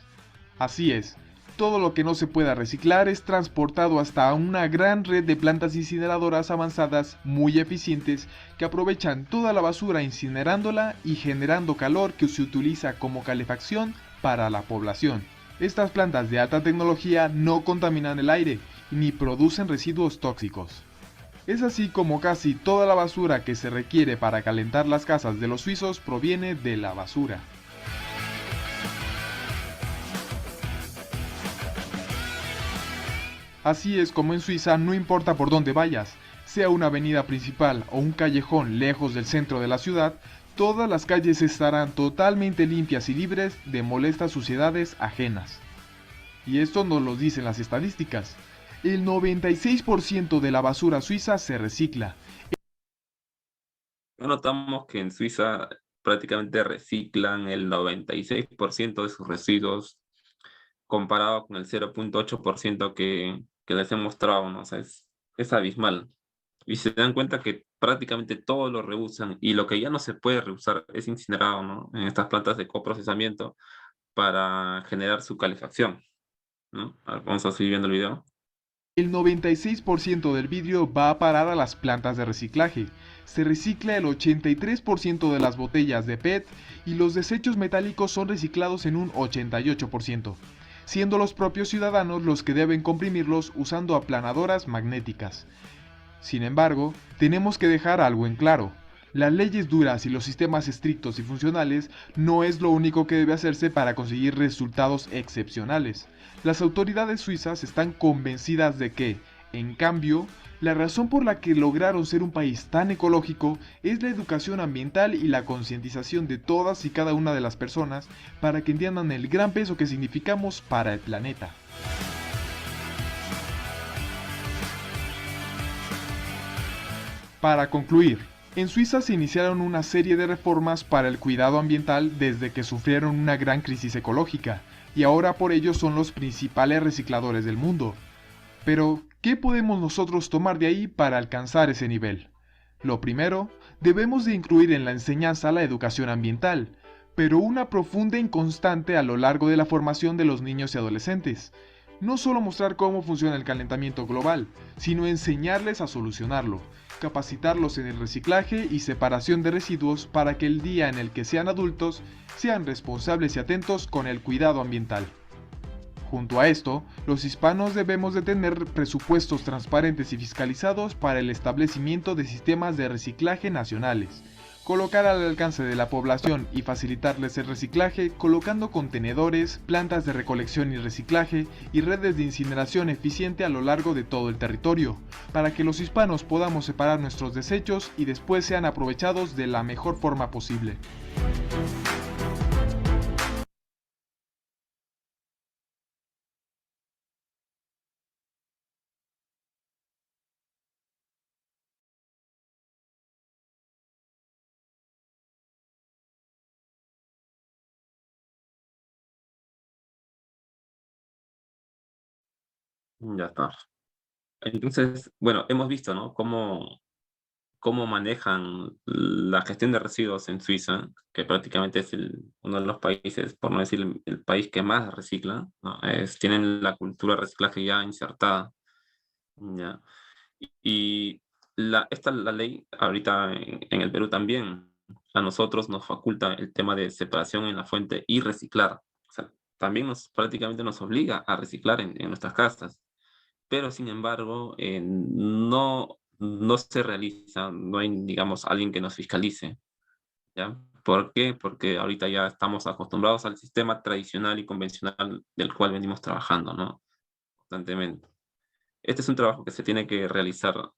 Así es, todo lo que no se pueda reciclar es transportado hasta una gran red de plantas incineradoras avanzadas muy eficientes que aprovechan toda la basura incinerándola y generando calor que se utiliza como calefacción para la población. Estas plantas de alta tecnología no contaminan el aire ni producen residuos tóxicos. Es así como casi toda la basura que se requiere para calentar las casas de los suizos proviene de la basura. Así es como en Suiza no importa por dónde vayas, sea una avenida principal o un callejón lejos del centro de la ciudad, todas las calles estarán totalmente limpias y libres de molestas suciedades ajenas. Y esto nos lo dicen las estadísticas. El 96% de la basura suiza se recicla. Ya notamos que en Suiza prácticamente reciclan el 96% de sus residuos comparado con el 0,8% que les he mostrado, ¿no? O sea, es abismal. Y se dan cuenta que prácticamente todo lo reusan y lo que ya no se puede reusar es incinerado, ¿no? En estas plantas de coprocesamiento para generar su calefacción, ¿no? A ver, vamos a seguir viendo el video. El 96% del vidrio va a parar a las plantas de reciclaje. Se recicla el 83% de las botellas de PET y los desechos metálicos son reciclados en un 88%, siendo los propios ciudadanos los que deben comprimirlos usando aplanadoras magnéticas. Sin embargo, tenemos que dejar algo en claro. Las leyes duras y los sistemas estrictos y funcionales no es lo único que debe hacerse para conseguir resultados excepcionales. Las autoridades suizas están convencidas de que, en cambio, la razón por la que lograron ser un país tan ecológico es la educación ambiental y la concientización de todas y cada una de las personas para que entiendan el gran peso que significamos para el planeta. Para concluir, en Suiza se iniciaron una serie de reformas para el cuidado ambiental desde que sufrieron una gran crisis ecológica, y ahora por ello son los principales recicladores del mundo. Pero, ¿qué podemos nosotros tomar de ahí para alcanzar ese nivel? Lo primero, debemos de incluir en la enseñanza la educación ambiental, pero una profunda y constante a lo largo de la formación de los niños y adolescentes. No solo mostrar cómo funciona el calentamiento global, sino enseñarles a solucionarlo, capacitarlos en el reciclaje y separación de residuos para que el día en el que sean adultos sean responsables y atentos con el cuidado ambiental. Junto a esto, los hispanos debemos de tener presupuestos transparentes y fiscalizados para el establecimiento de sistemas de reciclaje nacionales, colocar al alcance de la población y facilitarles el reciclaje colocando contenedores, plantas de recolección y reciclaje y redes de incineración eficiente a lo largo de todo el territorio, para que los hispanos podamos separar nuestros desechos y después sean aprovechados de la mejor forma posible. Ya está. Entonces, bueno, hemos visto, ¿no? Cómo manejan la gestión de residuos en Suiza, que prácticamente es uno de los países, por no decir el país que más recicla, ¿no? Tienen la cultura de reciclaje ya insertada, ¿ya? Y la ley ahorita en el Perú también a nosotros nos faculta el tema de separación en la fuente y reciclar. O sea, también prácticamente nos obliga a reciclar en nuestras casas, pero sin embargo no se realiza, no hay, digamos, alguien que nos fiscalice, ¿ya? ¿Por qué? Porque ahorita ya estamos acostumbrados al sistema tradicional y convencional del cual venimos trabajando, ¿no? Constantemente. Este es un trabajo que se tiene que realizar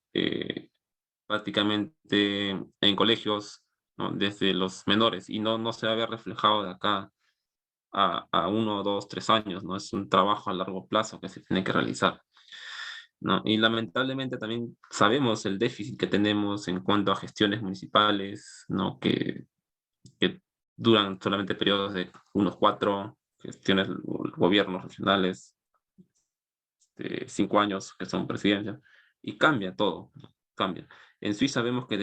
prácticamente en colegios, ¿no? Desde los menores, y no se va a ver reflejado de acá a 1, 2, 3 años, ¿no? Es un trabajo a largo plazo que se tiene que realizar, ¿no? Y lamentablemente también sabemos el déficit que tenemos en cuanto a gestiones municipales, ¿no? Que duran solamente periodos de unos 4 gestiones, gobiernos regionales, 5 años que son presidencia, y cambia todo, ¿no? Cambia. En Suiza vemos que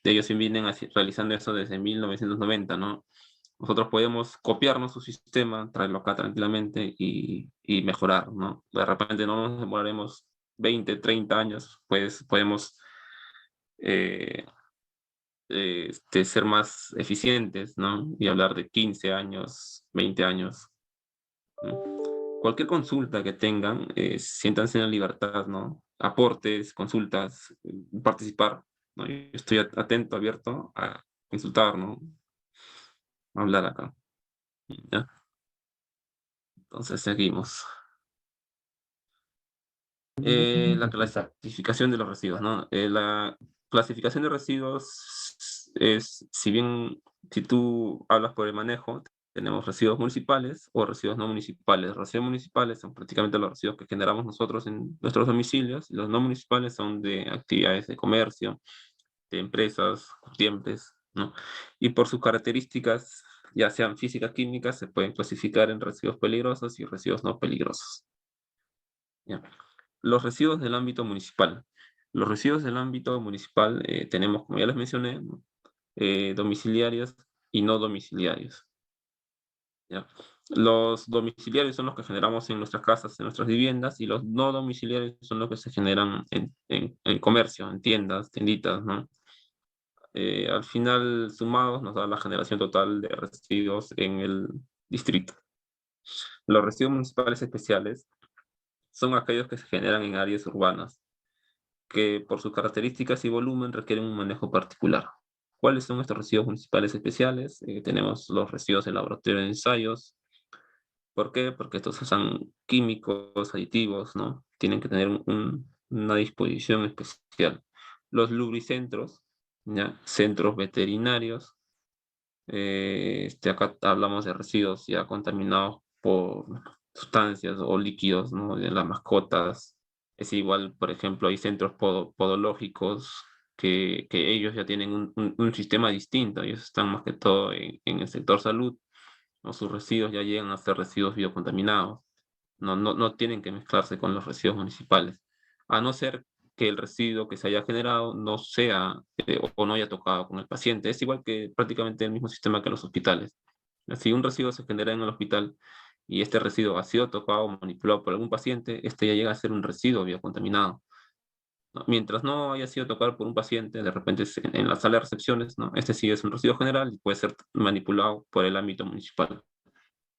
ellos vienen realizando eso desde 1990, ¿no? Nosotros podemos copiarnos su sistema, traerlo acá tranquilamente y mejorar, ¿no? De repente no nos demoraremos 20, 30 años, pues podemos eh, ser más eficientes, ¿no? Y hablar de 15 años, 20 años, ¿no? Cualquier consulta que tengan, siéntanse en la libertad, ¿no? Aportes, consultas, participar, ¿no? Yo estoy atento, abierto a consultar, ¿no? A hablar acá, ¿ya? Entonces seguimos. La clasificación de los residuos, ¿no? La clasificación de residuos es, si tú hablas por el manejo, tenemos residuos municipales o residuos no municipales. Los residuos municipales son prácticamente los residuos que generamos nosotros en nuestros domicilios, y los no municipales son de actividades de comercio, de empresas, tiempes, ¿no? Y por sus características, ya sean físicas, químicas, se pueden clasificar en residuos peligrosos y residuos no peligrosos. ¿Ya? Los residuos del ámbito municipal. Los residuos del ámbito municipal tenemos, como ya les mencioné, ¿no? Domiciliarios y no domiciliarios, ¿ya? Los domiciliarios son los que generamos en nuestras casas, en nuestras viviendas, y los no domiciliarios son los que se generan en comercio, en tiendas, tienditas, ¿no? Al final, sumados, nos da la generación total de residuos en el distrito. Los residuos municipales especiales son aquellos que se generan en áreas urbanas, que por sus características y volumen requieren un manejo particular. ¿Cuáles son estos residuos municipales especiales? Tenemos los residuos de laboratorio de ensayos. ¿Por qué? Porque estos usan químicos, aditivos, ¿no? Tienen que tener una disposición especial. Los lubricentros, ¿ya? Centros veterinarios. Acá hablamos de residuos ya contaminados por sustancias o líquidos, ¿no? De las mascotas. Es igual, por ejemplo, hay centros podológicos que ellos ya tienen un sistema distinto. Ellos están más que todo en el sector salud, o sus residuos ya llegan a ser residuos biocontaminados. No tienen que mezclarse con los residuos municipales, a no ser que el residuo que se haya generado no sea o no haya tocado con el paciente. Es igual que prácticamente el mismo sistema que los hospitales. Si un residuo se genera en el hospital y este residuo ha sido tocado o manipulado por algún paciente, este ya llega a ser un residuo biocontaminado, ¿no? Mientras no haya sido tocado por un paciente, de repente en la sala de recepciones, ¿no? Este sí es un residuo general y puede ser manipulado por el ámbito municipal,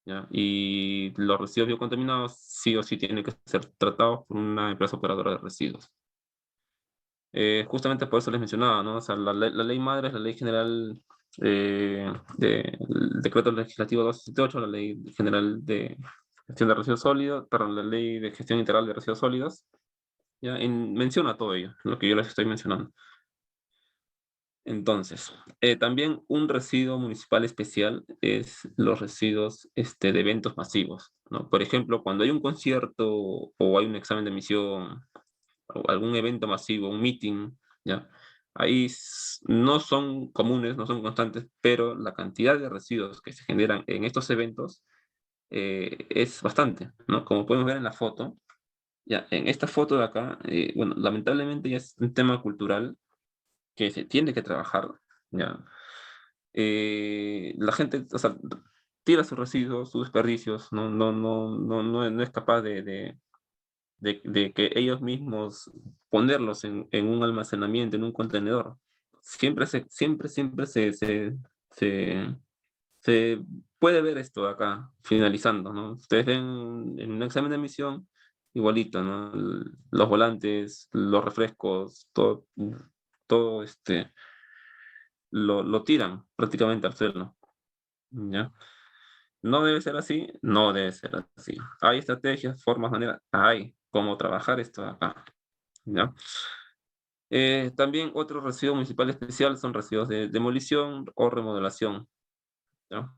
¿ya? Y los residuos biocontaminados sí o sí tienen que ser tratados por una empresa operadora de residuos. Justamente por eso les mencionaba, ¿no? O sea, la ley madre es la ley general del decreto legislativo 268, la ley general de gestión de residuos sólidos, perdón, la ley de gestión integral de residuos sólidos, ¿ya? Menciona todo ello, lo que yo les estoy mencionando. Entonces, también un residuo municipal especial es los residuos de eventos masivos, ¿no? Por ejemplo, cuando hay un concierto o hay un examen de admisión o algún evento masivo, un meeting, ¿ya? Ahí no son comunes, no son constantes, pero la cantidad de residuos que se generan en estos eventos es bastante, ¿no? Como podemos ver en la foto, ya, en esta foto de acá, bueno, lamentablemente ya es un tema cultural que se tiene que trabajar, ¿ya? La gente, o sea, tira sus residuos, sus desperdicios, no es capaz de que ellos mismos ponerlos en un almacenamiento, en un contenedor. Siempre se, se puede ver esto acá, finalizando, ¿no? Ustedes ven en un examen de admisión, igualito, ¿no? Los volantes, los refrescos, todo lo tiran prácticamente al suelo, ¿ya? No debe ser así, no debe ser así. Hay estrategias, formas, maneras, hay cómo trabajar esto acá, ¿ya? También otro residuo municipal especial son residuos de demolición o remodelación, ¿ya?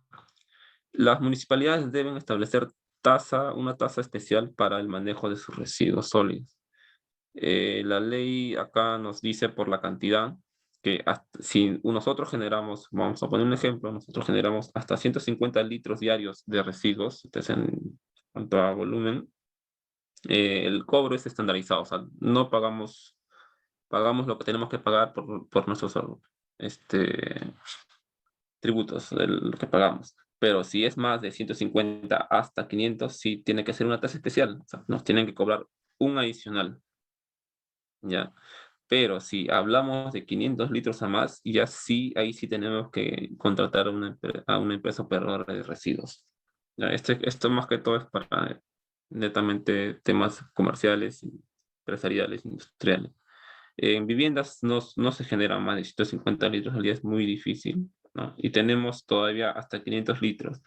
Las municipalidades deben establecer una tasa especial para el manejo de sus residuos sólidos. La ley acá nos dice por la cantidad que si nosotros generamos, vamos a poner un ejemplo, nosotros generamos hasta 150 litros diarios de residuos, entonces en cuanto a volumen, el cobro es estandarizado, o sea, no pagamos lo que tenemos que pagar por nuestros este, tributos, lo que pagamos. Pero si es más de 150 hasta 500, sí tiene que ser una tasa especial, o sea, nos tienen que cobrar un adicional, ¿ya? Pero si hablamos de 500 litros a más, ya sí, ahí sí tenemos que contratar a una empresa operadora de residuos. Ya, esto más que todo es para netamente temas comerciales, empresariales, industriales. En viviendas no se generan más de 150 litros al día, es muy difícil, ¿no? Y tenemos todavía hasta 500 litros,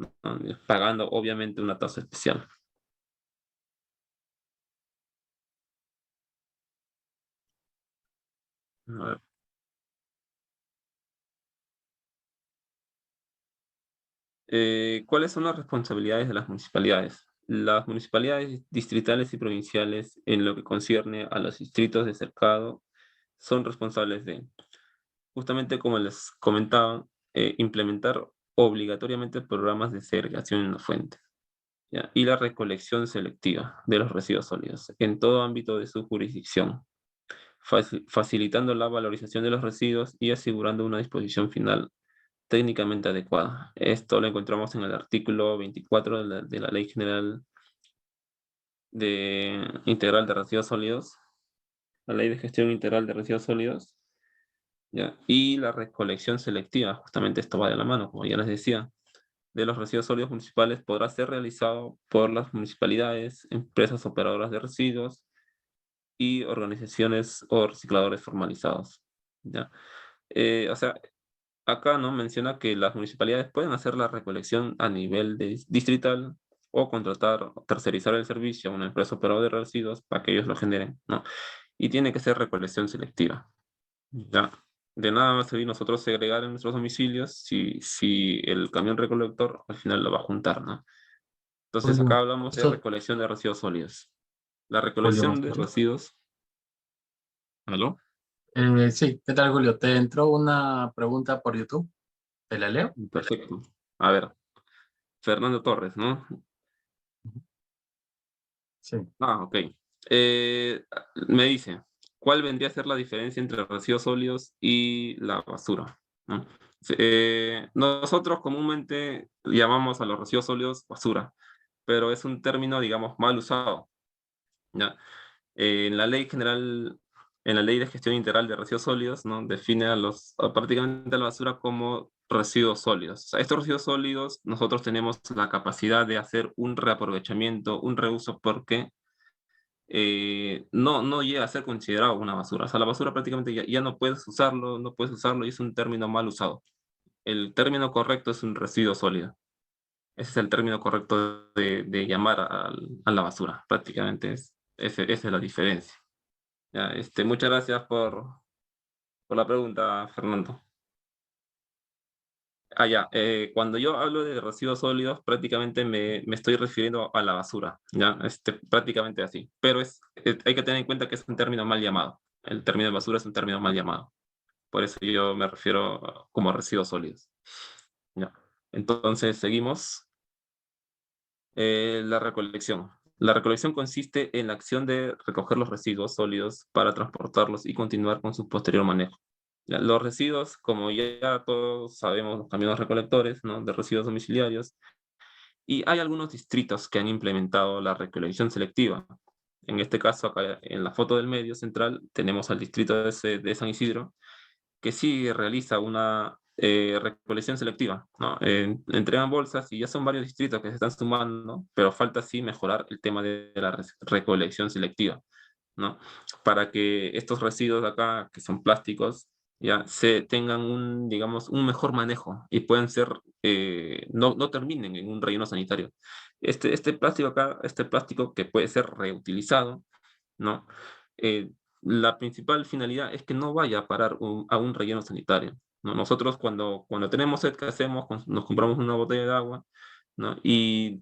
¿no? Pagando obviamente una tasa especial. A ver. ¿Cuáles son las responsabilidades de las municipalidades? Las municipalidades distritales y provinciales, en lo que concierne a los distritos de cercado, son responsables de, justamente como les comentaba, implementar obligatoriamente programas de segregación en la fuente, ¿ya? Y la recolección selectiva de los residuos sólidos en todo ámbito de su jurisdicción, facilitando la valorización de los residuos y asegurando una disposición final técnicamente adecuada. Esto lo encontramos en el artículo 24 de la Ley General Integral de Residuos Sólidos, la Ley de Gestión Integral de Residuos Sólidos, ¿ya? Y la recolección selectiva, justamente esto va de la mano, como ya les decía, de los residuos sólidos municipales podrá ser realizado por las municipalidades, empresas operadoras de residuos y organizaciones o recicladores formalizados, ¿ya? O sea, acá no menciona que las municipalidades pueden hacer la recolección a nivel distrital o contratar o tercerizar el servicio a una empresa operadora de residuos para que ellos lo generen, ¿no? Y tiene que ser recolección selectiva, ¿ya? De nada va a servir nosotros segregar en nuestros domicilios si el camión recolector al final lo va a juntar, ¿no? Entonces Julio, acá hablamos de esto, recolección de residuos sólidos. La Julio, ¿me recolección de escuchas? residuos... ¿Aló? Sí, ¿qué tal, Julio? Te entró una pregunta por YouTube. ¿Te la leo? Perfecto. A ver, Fernando Torres, ¿no? Ujú. Sí. Ah, ok. Eh, Me dice, ¿cuál vendría a ser la diferencia entre residuos sólidos y la basura? ¿No? Nosotros comúnmente llamamos a los residuos sólidos basura, pero es un término, digamos, mal usado, ¿ya? En la ley general, en la ley de gestión integral de residuos sólidos, ¿no? Define prácticamente a la basura como residuos sólidos. O sea, estos residuos sólidos, nosotros tenemos la capacidad de hacer un reaprovechamiento, un reuso, porque no llega a ser considerado una basura. O sea, la basura prácticamente ya no puedes usarlo, no puedes usarlo y es un término mal usado. El término correcto es un residuo sólido. Ese es el término correcto de llamar a la basura. Prácticamente esa es la diferencia. Ya, muchas gracias por la pregunta, Fernando. Ya, cuando yo hablo de residuos sólidos, prácticamente me estoy refiriendo a la basura, ya, prácticamente así. Pero hay que tener en cuenta que es un término mal llamado. El término de basura es un término mal llamado. Por eso yo me refiero como residuos sólidos. Ya. Entonces, seguimos. La recolección. La recolección consiste en la acción de recoger los residuos sólidos para transportarlos y continuar con su posterior manejo. Ya, los residuos, como ya todos sabemos, los camiones recolectores, ¿no? De residuos domiciliarios, y hay algunos distritos que han implementado la recolección selectiva. En este caso, acá en la foto del medio central, tenemos al distrito de San Isidro, que sí realiza una recolección selectiva, ¿no? Entregan bolsas y ya son varios distritos que se están sumando, pero falta sí mejorar el tema de la recolección selectiva, ¿no? Para que estos residuos de acá, que son plásticos, ya se tengan digamos, un mejor manejo y puedan ser, no terminen en un relleno sanitario. Este plástico acá, este plástico que puede ser reutilizado, ¿no? Eh, la principal finalidad es que no vaya a parar a un relleno sanitario, ¿no? Nosotros cuando tenemos sed, ¿qué hacemos? Nos compramos una botella de agua, ¿no? Y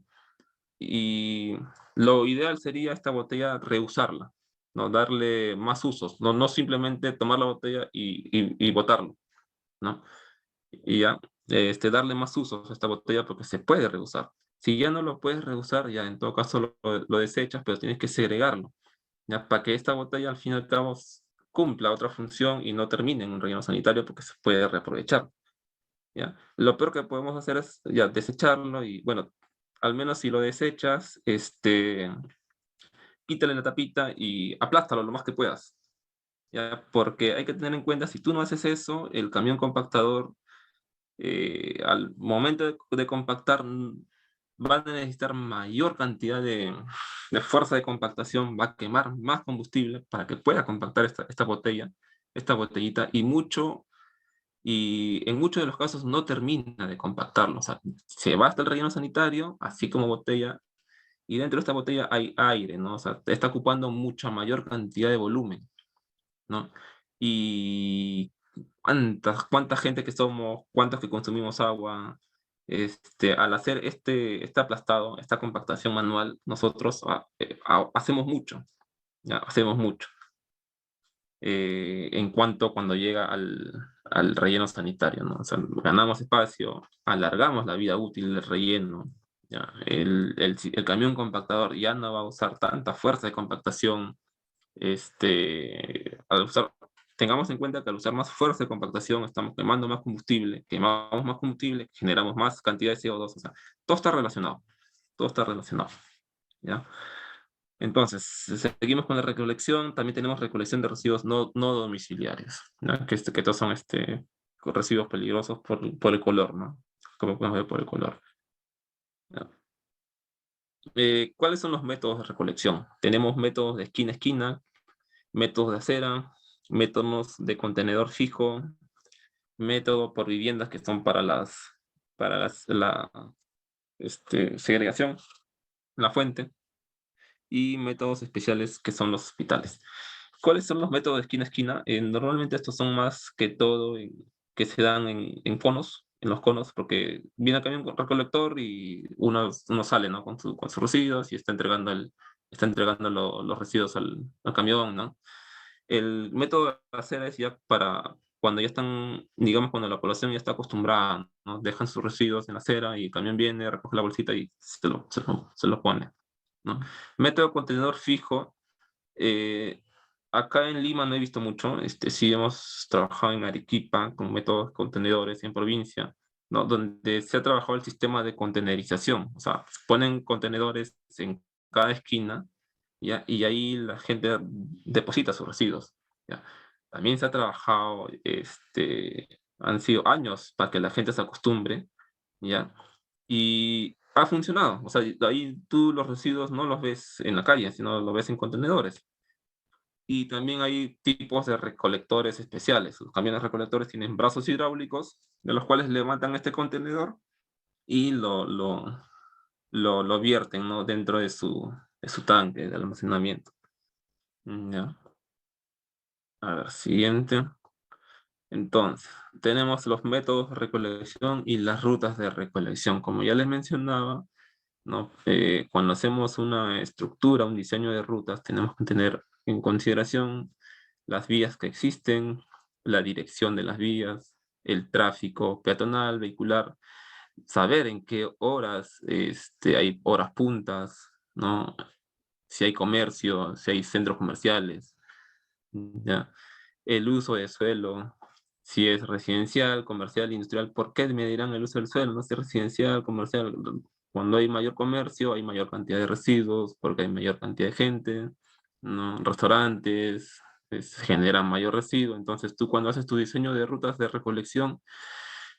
lo ideal sería esta botella reusarla, ¿no? Darle más usos, no simplemente tomar la botella y botarlo, ¿no? Y ya, darle más usos a esta botella porque se puede reusar. Si ya no lo puedes reusar, ya en todo caso lo desechas, pero tienes que segregarlo, ya, para que esta botella al fin y al cabo cumpla otra función y no termine en un relleno sanitario porque se puede reaprovechar, ¿ya? Lo peor que podemos hacer es ya desecharlo y bueno, al menos si lo desechas, quítale la tapita y aplástalo lo más que puedas, ¿ya? Porque hay que tener en cuenta, si tú no haces eso, el camión compactador, al momento de compactar, van a necesitar mayor cantidad de fuerza de compactación, va a quemar más combustible para que pueda compactar esta botella, esta botellita, y en muchos de los casos no termina de compactarlo. O sea, se va hasta el relleno sanitario, así como botella, y dentro de esta botella hay aire, ¿no? O sea, está ocupando mucha mayor cantidad de volumen, ¿no? Y cuánta gente que somos, cuántos que consumimos agua, al hacer este aplastado, esta compactación manual, nosotros hacemos mucho, ¿ya? Hacemos mucho. En cuanto cuando llega al relleno sanitario, ¿no? O sea, ganamos espacio, alargamos la vida útil del relleno, ¿ya? El camión compactador ya no va a usar tanta fuerza de compactación, al usar, tengamos en cuenta que al usar más fuerza de compactación estamos quemamos más combustible, generamos más cantidad de CO2, o sea, todo está relacionado, ¿ya? Entonces, seguimos con la recolección, también tenemos recolección de residuos no domiciliarios, ¿no? Que estos son residuos peligrosos por el color, ¿no? Como podemos ver por el color, ¿no? ¿Cuáles son los métodos de recolección? Tenemos métodos de esquina a esquina, métodos de acera, métodos de contenedor fijo, método por viviendas que son para la segregación, la fuente, y métodos especiales que son los hospitales. ¿Cuáles son los métodos de esquina a esquina? Normalmente estos son más que todo que se dan en conos, en los conos, porque viene el camión recolector y uno sale, ¿no? Con sus residuos y está entregando los residuos al camión, ¿no? El método de hacer es ya para cuando ya están, digamos, cuando la población ya está acostumbrada, ¿no? Dejan sus residuos en la acera y el camión viene, recoge la bolsita y se lo pone, ¿no? Método contenedor fijo. eh, Acá en Lima no he visto mucho, sí hemos trabajado en Arequipa con métodos contenedores en provincia, ¿no? Donde se ha trabajado el sistema de contenerización, o sea, ponen contenedores en cada esquina, ¿ya? Y ahí la gente deposita sus residuos, ¿ya? También se ha trabajado, han sido años para que la gente se acostumbre, ¿ya? Y ha funcionado, o sea, ahí tú los residuos no los ves en la calle, sino los ves en contenedores. Y también hay tipos de recolectores especiales. Los camiones recolectores tienen brazos hidráulicos, de los cuales levantan este contenedor y lo vierten, ¿no? Dentro de su tanque de almacenamiento. Ya. A ver, siguiente. Entonces, tenemos los métodos de recolección y las rutas de recolección. Como ya les mencionaba, ¿no? Cuando hacemos una estructura, un diseño de rutas, tenemos que tener en consideración las vías que existen, la dirección de las vías, el tráfico peatonal, vehicular, saber en qué horas hay horas puntas, ¿no? Si hay comercio, si hay centros comerciales, ¿ya? El uso de suelo, si es residencial, comercial, industrial, ¿por qué me dirán el uso del suelo? No sé, residencial, comercial. Cuando hay mayor comercio, hay mayor cantidad de residuos, porque hay mayor cantidad de gente, ¿no? Restaurantes, se genera mayor residuo. Entonces, tú cuando haces tu diseño de rutas de recolección,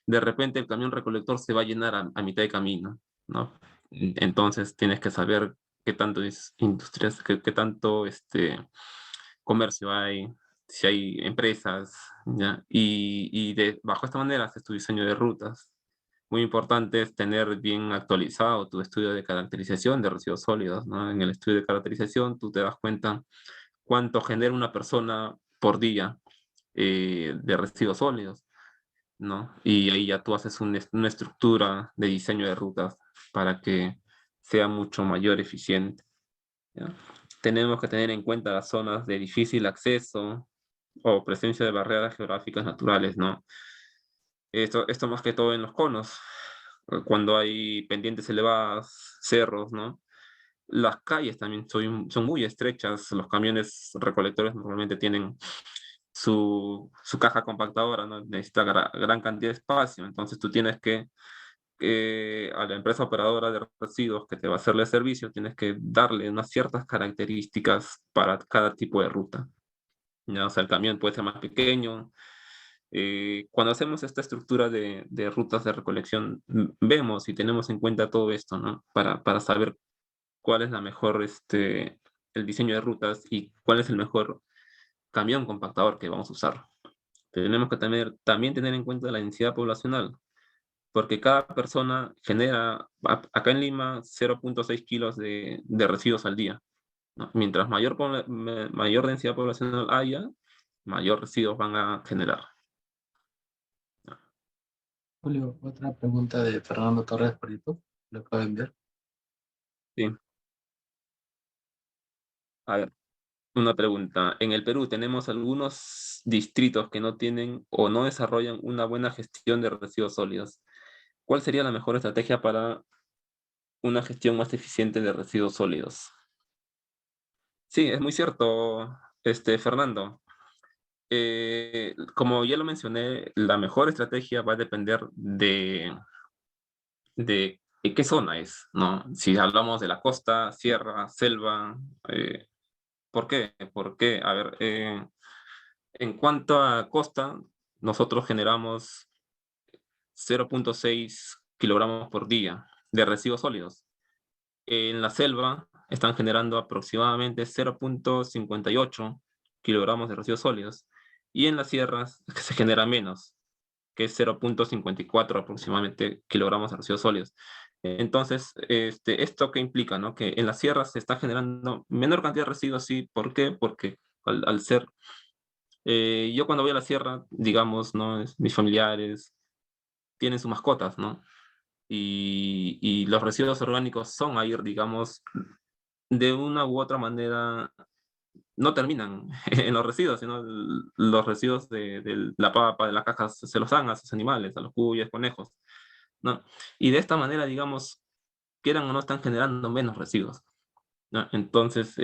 de repente el camión recolector se va a llenar a mitad de camino, ¿no? Entonces, tienes que saber qué tanto es industrias, qué tanto comercio hay, si hay empresas, ¿ya? Bajo esta manera haces tu diseño de rutas. Muy importante es tener bien actualizado tu estudio de caracterización de residuos sólidos, ¿no? En el estudio de caracterización tú te das cuenta cuánto genera una persona por día de residuos sólidos, ¿no? Y ahí ya tú haces una estructura de diseño de rutas para que sea mucho mayor eficiente, ¿ya? tenemos que tener en cuenta las zonas de difícil acceso o presencia de barreras geográficas naturales, ¿no? Esto más que todo en los conos, cuando hay pendientes elevadas, cerros, ¿no? Las calles también son muy estrechas, los camiones recolectores normalmente tienen su caja compactadora, ¿no? Necesita gran cantidad de espacio, entonces tú tienes que, a la empresa operadora de residuos que te va a hacerle servicio, tienes que darle unas ciertas características para cada tipo de ruta. ¿Ya? O sea, el camión puede ser más pequeño. Cuando hacemos esta estructura de rutas de recolección, vemos y tenemos en cuenta todo esto, ¿no? Para saber cuál es la mejor, el diseño de rutas y cuál es el mejor camión compactador que vamos a usar. Tenemos que también tener en cuenta la densidad poblacional, porque cada persona genera, acá en Lima, 0.6 kilos de residuos al día, ¿no? Mientras mayor densidad poblacional haya, mayor residuos van a generar. Julio, otra pregunta de Fernando Torres por YouTube. Lo acabo de enviar. Sí. A ver, una pregunta. En el Perú tenemos algunos distritos que no tienen o no desarrollan una buena gestión de residuos sólidos. ¿Cuál sería la mejor estrategia para una gestión más eficiente de residuos sólidos? Sí, es muy cierto, Fernando. Como ya lo mencioné, la mejor estrategia va a depender de qué zona es, ¿no? Si hablamos de la costa, sierra, selva, ¿por qué? Porque, a ver, en cuanto a costa, nosotros generamos 0.6 kilogramos por día de residuos sólidos. En la selva están generando aproximadamente 0.58 kilogramos de residuos sólidos. Y en las sierras se genera menos, que es 0.54 aproximadamente kilogramos de residuos sólidos. Entonces, ¿esto qué implica, no? Que en las sierras se está generando menor cantidad de residuos, ¿sí? ¿Por qué? Porque al ser, yo cuando voy a la sierra, digamos, ¿no? Mis familiares tienen sus mascotas, ¿no? Y los residuos orgánicos son ahí, digamos, de una u otra manera, no terminan en los residuos, sino los residuos de la papa, de la caja, se los dan a sus animales, a los cuyes, conejos, ¿no? Y de esta manera, digamos, quieran o no, están generando menos residuos, ¿no? Entonces,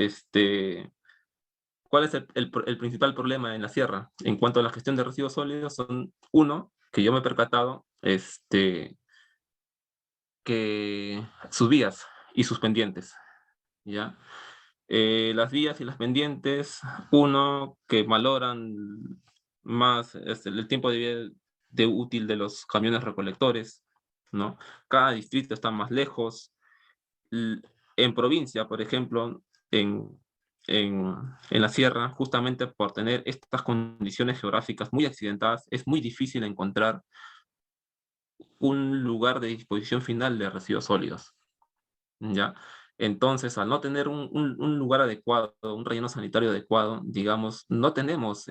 ¿cuál es el principal problema en la sierra? En cuanto a la gestión de residuos sólidos, son uno, que yo me he percatado, que sus vías y sus pendientes, ¿ya? Las vías y las pendientes, uno, que valoran más el tiempo de vida de útil de los camiones recolectores, ¿no? Cada distrito está más lejos. En provincia, por ejemplo, en la sierra, justamente por tener estas condiciones geográficas muy accidentadas, es muy difícil encontrar un lugar de disposición final de residuos sólidos, ¿ya? Entonces, al no tener un lugar adecuado, un relleno sanitario adecuado, digamos, no tenemos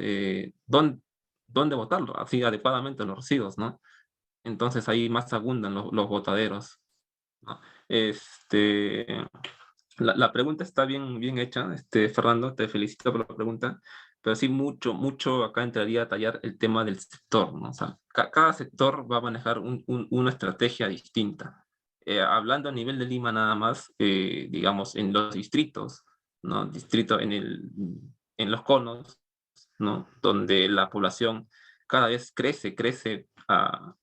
dónde botarlo así adecuadamente los residuos, ¿no? Entonces ahí más abundan los botaderos, ¿no? La pregunta está bien hecha, Fernando, te felicito por la pregunta, pero sí mucho acá entraría a tallar el tema del sector, ¿no? O sea, cada sector va a manejar una estrategia distinta. Hablando a nivel de Lima nada más, digamos, en los distritos, ¿no? Distrito en los conos, ¿no? Donde la población cada vez crece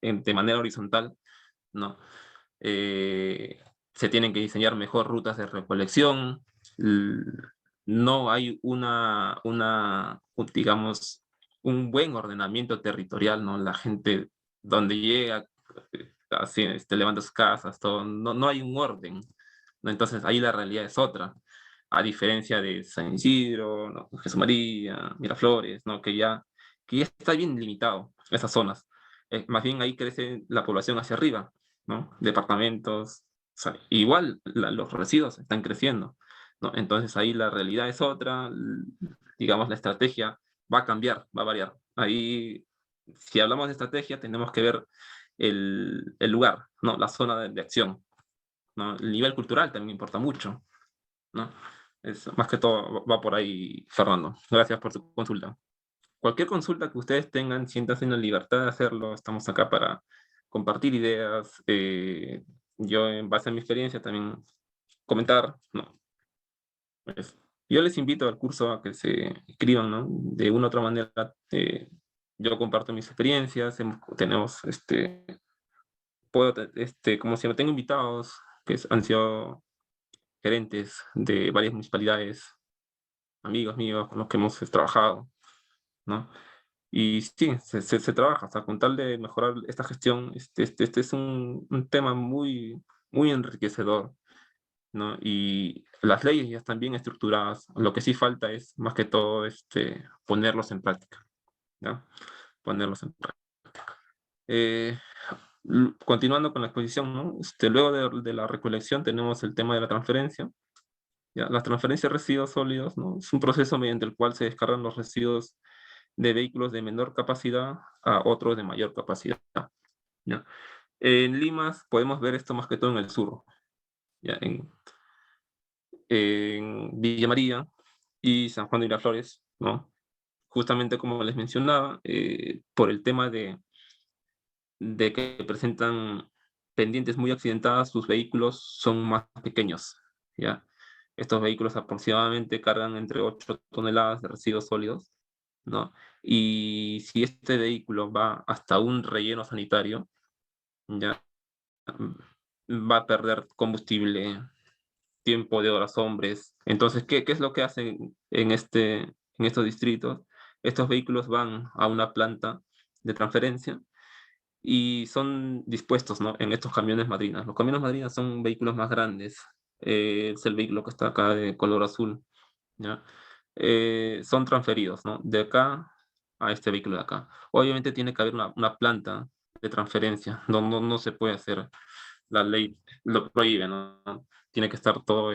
de manera horizontal, ¿no? Eh, Se tienen que diseñar mejor rutas de recolección. No hay digamos, un buen ordenamiento territorial, ¿no? La gente donde llega, así, levanta sus casas, todo, no hay un orden, ¿no? Entonces ahí la realidad es otra, a diferencia de San Isidro, ¿no? Jesús María, Miraflores, ¿no? Que ya está bien limitado esas zonas. Más bien ahí crece la población hacia arriba, ¿no? Departamentos, o sea, igual los residuos están creciendo, ¿no? Entonces ahí la realidad es otra, digamos, la estrategia va a cambiar, va a variar. Ahí, si hablamos de estrategia, tenemos que ver el lugar, ¿no? La zona de acción, ¿no? El nivel cultural también importa mucho, ¿no? Más que todo va por ahí, Fernando. Gracias por tu consulta. Cualquier consulta que ustedes tengan, siéntanse en la libertad de hacerlo. Estamos acá para compartir ideas. Yo, en base a mi experiencia, también comentar, ¿no? Pues, yo les invito al curso a que se inscriban, ¿no? De una u otra manera, yo comparto mis experiencias, tenemos, como si me tengo invitados han sido gerentes de varias municipalidades, amigos míos con los que hemos trabajado, ¿no? Y sí, se trabaja, o sea, con tal de mejorar esta gestión, este es un tema muy, muy enriquecedor, ¿no? Y las leyes ya están bien estructuradas, lo que sí falta es, más que todo, ponerlos en práctica, ¿no? Ponerlos en práctica. Eh, Continuando con la exposición, ¿no? Luego de la recolección tenemos el tema de la transferencia. ¿Ya? La transferencia de residuos sólidos, ¿no? Es un proceso mediante el cual se descargan los residuos de vehículos de menor capacidad a otros de mayor capacidad, ¿ya? En Lima podemos ver esto más que todo en el sur, ¿ya? En Villa María y San Juan de Miraflores, ¿no? Justamente como les mencionaba, por el tema de que presentan pendientes muy accidentadas, sus vehículos son más pequeños, ¿ya? Estos vehículos aproximadamente cargan entre 8 toneladas de residuos sólidos, ¿no? Y si este vehículo va hasta un relleno sanitario, ya va a perder combustible, tiempo de horas hombres. Entonces, ¿qué es lo que hacen en estos distritos? Estos vehículos van a una planta de transferencia y son dispuestos, ¿no? En estos camiones madrinas. Los camiones madrinas son vehículos más grandes. Es el vehículo que está acá de color azul, ¿ya? Son transferidos, ¿no? De acá a este vehículo de acá. Obviamente tiene que haber una planta de transferencia, no se puede hacer, la ley lo prohíbe, ¿no? Tiene que estar todo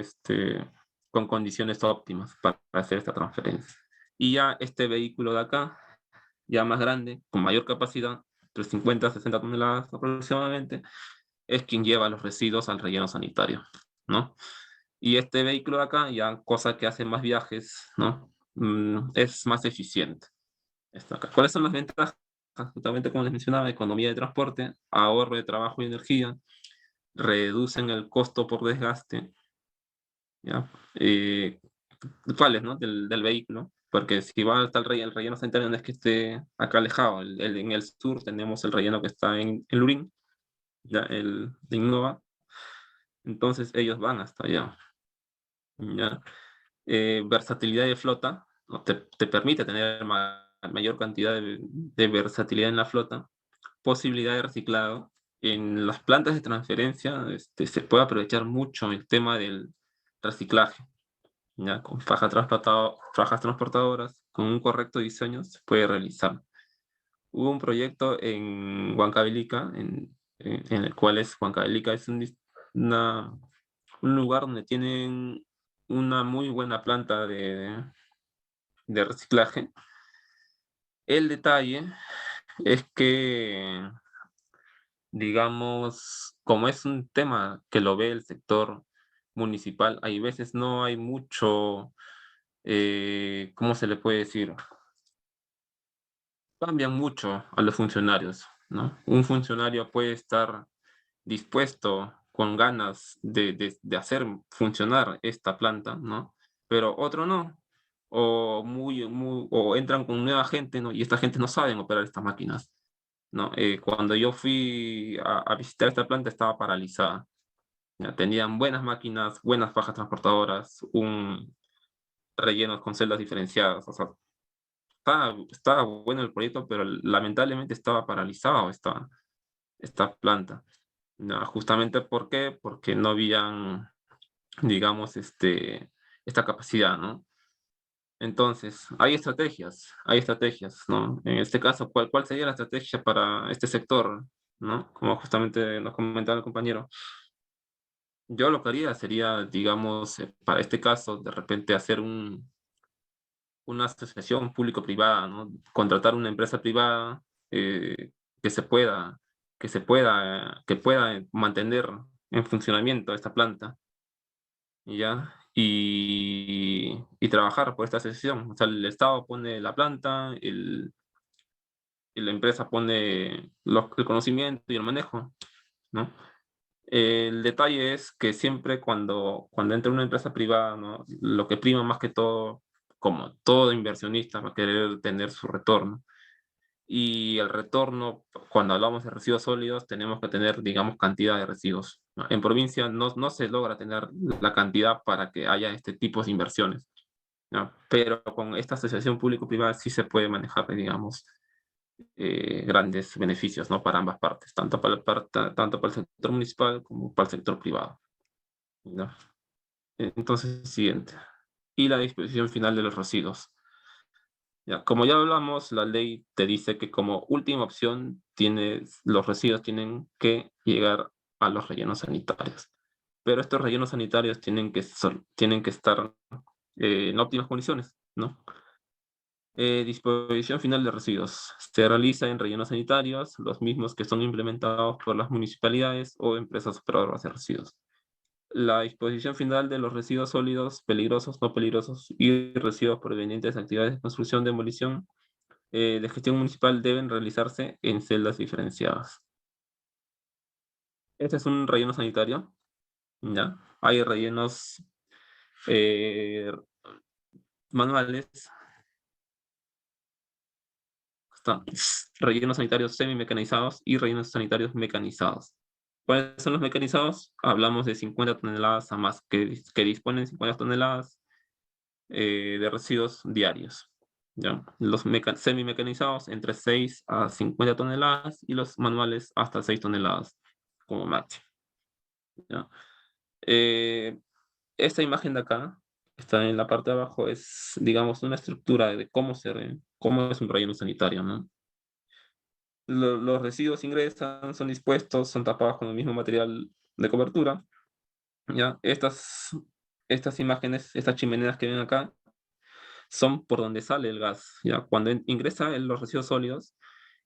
con condiciones óptimas para hacer esta transferencia. Y ya este vehículo de acá, ya más grande, con mayor capacidad, entre 50 a 60 toneladas aproximadamente, es quien lleva los residuos al relleno sanitario, ¿no? Y este vehículo de acá, ya cosa que hace más viajes, ¿no? Es más eficiente. Está acá. ¿Cuáles son las ventajas? Justamente como les mencionaba, economía de transporte, ahorro de trabajo y energía, reducen el costo por desgaste, ¿ya? ¿Cuáles, no? Del vehículo, porque si va hasta el relleno sanitario no es que esté acá alejado, en el sur tenemos el relleno que está en Lurín, ya, el de Innova, entonces ellos van hasta allá, ¿ya? Versatilidad de flota, ¿no? Te permite tener mayor cantidad de versatilidad en la flota, posibilidad de reciclado. En las plantas de transferencia se puede aprovechar mucho el tema del reciclaje, ¿ya? Con fajas transportadoras, con un correcto diseño se puede realizar. Hubo un proyecto en Huancavelica, en el cual Huancavelica es un lugar donde tienen una muy buena planta de reciclaje. El detalle es que, digamos, como es un tema que lo ve el sector municipal, hay veces no hay mucho, ¿cómo se le puede decir? Cambian mucho a los funcionarios, ¿no? Un funcionario puede estar dispuesto, con ganas de hacer funcionar esta planta, ¿no? Pero otro no. O entran con nueva gente, ¿no? Y esta gente no sabe operar estas máquinas, ¿no? Cuando yo fui a visitar esta planta estaba paralizada. ¿Ya? Tenían buenas máquinas, buenas fajas transportadoras, un rellenos con celdas diferenciadas, o sea, estaba bueno el proyecto, pero lamentablemente estaba paralizado esta planta. ¿No? Justamente ¿por qué? Porque no habían, digamos, esta capacidad, ¿no? Entonces, hay estrategias, ¿no? En este caso, ¿cuál sería la estrategia para este sector, ¿no? Como justamente nos comentaba el compañero. Yo lo que haría sería, digamos, para este caso, de repente hacer una asociación público-privada, ¿no? Contratar una empresa privada eh, que se pueda, que pueda mantener en funcionamiento esta planta, ¿ya? y trabajar por esta asociación. O sea, el Estado pone la planta, y la empresa pone el conocimiento y el manejo, ¿no? El detalle es que siempre cuando entra una empresa privada, ¿no? Lo que prima más que todo, como todo inversionista, va a querer tener su retorno. Y el retorno, cuando hablamos de residuos sólidos, tenemos que tener, digamos, cantidad de residuos, ¿no? En provincia no se logra tener la cantidad para que haya este tipo de inversiones, ¿no? Pero con esta asociación público-privada sí se puede manejar, digamos, grandes beneficios, ¿no? Para ambas partes, tanto para el sector municipal como para el sector privado, ¿no? Entonces, siguiente. Y la disposición final de los residuos. Ya, como ya hablamos, la ley te dice que como última opción los residuos tienen que llegar a los rellenos sanitarios. Pero estos rellenos sanitarios tienen que estar en óptimas condiciones, ¿no? Disposición final de residuos. Se realiza en rellenos sanitarios, los mismos que son implementados por las municipalidades o empresas operadoras de residuos. La disposición final de los residuos sólidos, peligrosos, no peligrosos y residuos provenientes de actividades de construcción, demolición, de gestión municipal deben realizarse en celdas diferenciadas. Este es un relleno sanitario, ¿ya? Hay rellenos eh, manuales, están rellenos sanitarios semimecanizados y rellenos sanitarios mecanizados. ¿Cuáles son los mecanizados? Hablamos de 50 toneladas a más, que disponen 50 toneladas de residuos diarios. ¿Ya? Los semimecanizados entre 6 a 50 toneladas y los manuales hasta 6 toneladas como máximo. ¿Ya? Eh, Esta imagen de acá, está en la parte de abajo, es, digamos, una estructura de cómo es un relleno sanitario, ¿no? Los residuos ingresan, son dispuestos, son tapados con el mismo material de cobertura. ¿Ya? Estas imágenes, estas chimeneas que ven acá, son por donde sale el gas. ¿Ya? Cuando ingresa en los residuos sólidos,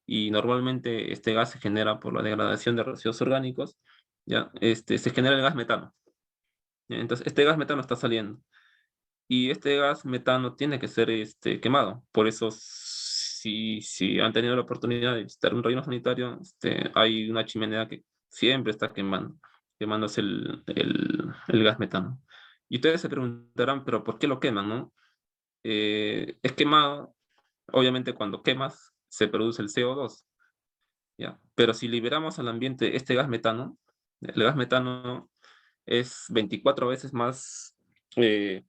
y normalmente este gas se genera por la degradación de residuos orgánicos, ¿ya? Se genera el gas metano. ¿Ya? Entonces, este gas metano está saliendo. Y este gas metano tiene que ser quemado. Por eso, si han tenido la oportunidad de visitar un relleno sanitario, hay una chimenea que siempre está quemándose el gas metano. Y ustedes se preguntarán, ¿pero por qué lo queman, no? Es quemado, obviamente cuando quemas se produce el CO2, ¿ya? Pero si liberamos al ambiente este gas metano, el gas metano es 24 veces más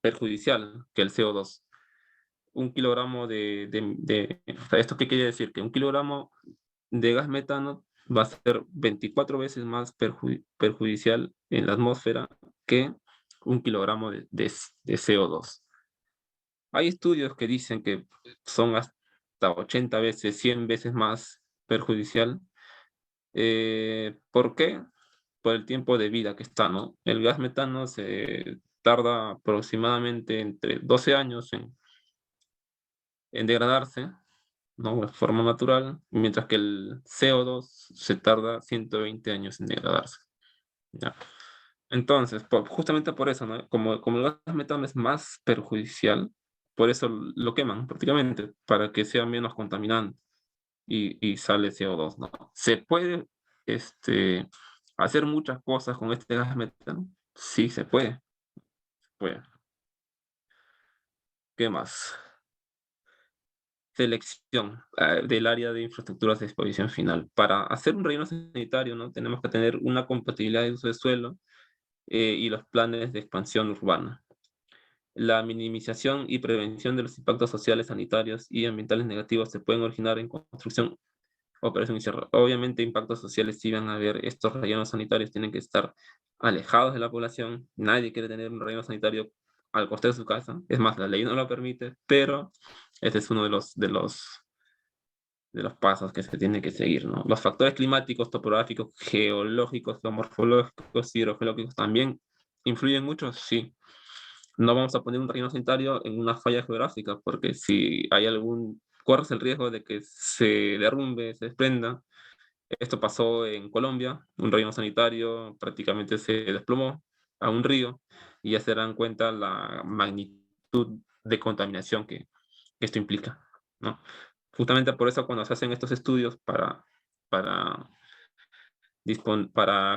perjudicial que el CO2. Un kilogramo o sea, ¿esto qué quiere decir? Que un kilogramo de gas metano va a ser 24 veces más perjudicial en la atmósfera que un kilogramo de CO2. Hay estudios que dicen que son hasta 80 veces, 100 veces más perjudicial. ¿Por qué? Por el tiempo de vida que está, ¿no? El gas metano se tarda aproximadamente entre 12 años en degradarse, ¿no? De forma natural, mientras que el CO2 se tarda 120 años en degradarse, ¿ya? Entonces, justamente por eso, ¿no? Como el gas metano es más perjudicial, por eso lo queman prácticamente, para que sea menos contaminante y sale CO2, ¿no? Se puede este, hacer muchas cosas con este gas metano. Sí, se puede. Puede. ¿Qué más? Selección del área de infraestructuras de disposición final. Para hacer un relleno sanitario, ¿no? Tenemos que tener una compatibilidad de uso de suelo y los planes de expansión urbana. La minimización y prevención de los impactos sociales, sanitarios y ambientales negativos se pueden originar en construcción, operación y cierre. Obviamente, impactos sociales sí van a haber. Estos rellenos sanitarios tienen que estar alejados de la población. Nadie quiere tener un relleno sanitario al costado de su casa. Es más, la ley no lo permite, pero este es uno de los pasos que se tiene que seguir, ¿no? Los factores climáticos, topográficos, geológicos, geomorfológicos, hidrogeológicos también influyen mucho, sí. No vamos a poner un relleno sanitario en una falla geográfica, porque si hay corres el riesgo de que se derrumbe, se desprenda. Esto pasó en Colombia, un relleno sanitario prácticamente se desplomó a un río y ya se darán cuenta la magnitud de contaminación que esto implica, ¿no? Justamente por eso cuando se hacen estos estudios para, para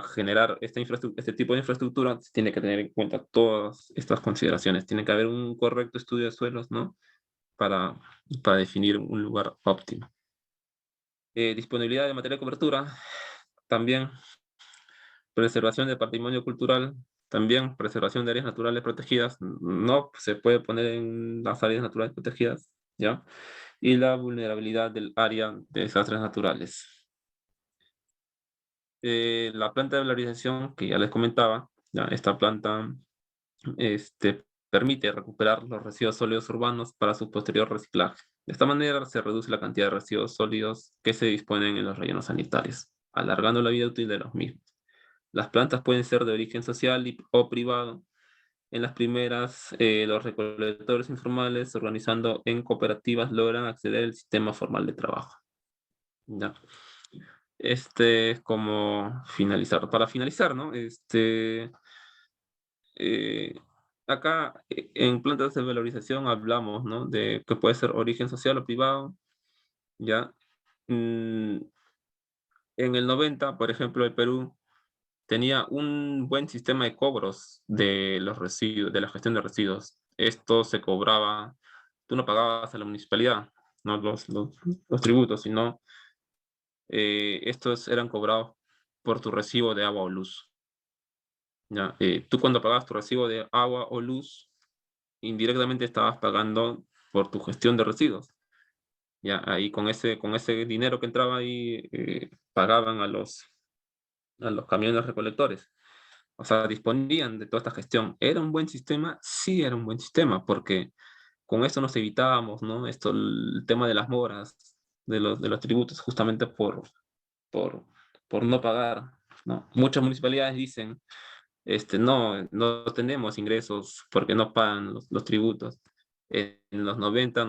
generar este tipo de infraestructura, se tiene que tener en cuenta todas estas consideraciones. Tiene que haber un correcto estudio de suelos, ¿no? Para, para definir un lugar óptimo. Disponibilidad de material de cobertura, también. Preservación del patrimonio cultural, también preservación de áreas naturales protegidas, no se puede poner en las áreas naturales protegidas, ¿ya? Y la vulnerabilidad del área de desastres naturales. La planta de valorización, que ya les comentaba, ¿ya? Esta planta permite recuperar los residuos sólidos urbanos para su posterior reciclaje. De esta manera se reduce la cantidad de residuos sólidos que se disponen en los rellenos sanitarios, alargando la vida útil de los mismos. Las plantas pueden ser de origen social o privado. En las primeras, los recolectores informales, organizando en cooperativas, logran acceder al sistema formal de trabajo. ¿Ya? Este es como finalizar. Para finalizar, ¿no? Eh, acá en plantas de valorización hablamos, ¿no? De que puede ser origen social o privado, ¿ya? En el 90, por ejemplo, el Perú tenía un buen sistema de cobros de los residuos, de la gestión de residuos. Esto se cobraba, tú no pagabas a la municipalidad, no los tributos, sino estos eran cobrados por tu recibo de agua o luz. ¿Ya? Tú cuando pagabas tu recibo de agua o luz, indirectamente estabas pagando por tu gestión de residuos. Ya, ahí con ese dinero que entraba ahí, pagaban a los camiones recolectores. O sea, disponían de toda esta gestión. ¿Era un buen sistema? Sí, era un buen sistema, porque con esto nos evitábamos, ¿no? Esto, el tema de las moras, de los tributos, justamente por, por no pagar, ¿no? Muchas municipalidades dicen, no tenemos ingresos porque no pagan los tributos. En los 90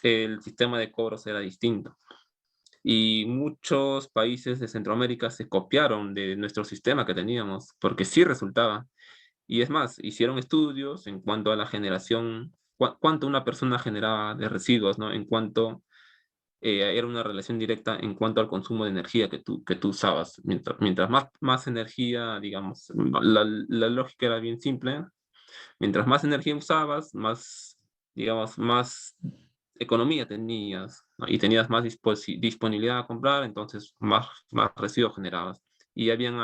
el sistema de cobros era distinto. Y muchos países de Centroamérica se copiaron de nuestro sistema que teníamos, porque sí resultaba. Y es más, hicieron estudios en cuanto a la generación, cuánto una persona generaba de residuos, ¿no? En cuanto era una relación directa en cuanto al consumo de energía que tú usabas. Mientras más energía, digamos, la lógica era bien simple. Mientras más energía usabas, más, digamos, más economía tenías, ¿no? Y tenías más disponibilidad a comprar, entonces más residuos generabas. Y habían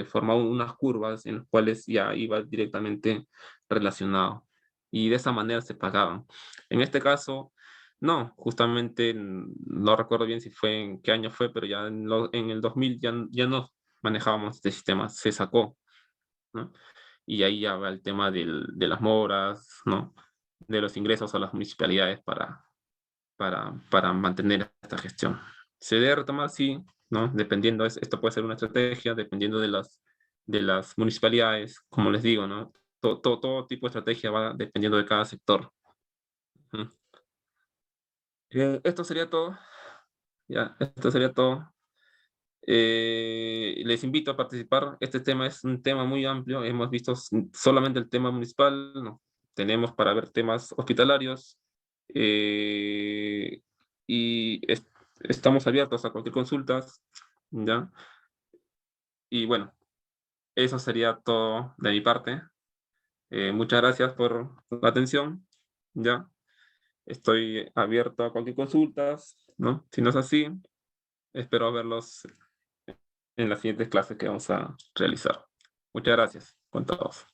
formado unas curvas en las cuales ya iba directamente relacionado. Y de esa manera se pagaban. En este caso, no, justamente no recuerdo bien si fue en qué año fue, pero ya en el 2000 ya no manejábamos este sistema, se sacó, ¿no? Y ahí ya va el tema de las moras, ¿no? De los ingresos a las municipalidades para mantener esta gestión. Se debe retomar, sí, ¿no? Dependiendo, esto puede ser una estrategia, dependiendo de las municipalidades, como les digo, ¿no? Todo tipo de estrategia va dependiendo de cada sector. Ujú. Esto sería todo. Ya, esto sería todo. Les invito a participar. Este tema es un tema muy amplio. Hemos visto solamente el tema municipal, ¿no? Tenemos para ver temas hospitalarios eh, y estamos abiertos a cualquier consulta, ¿ya? Y bueno, eso sería todo de mi parte. Muchas gracias por la atención, ¿ya? Estoy abierto a cualquier consulta, ¿no? Si no es así, espero verlos en las siguientes clases que vamos a realizar. Muchas gracias con todos.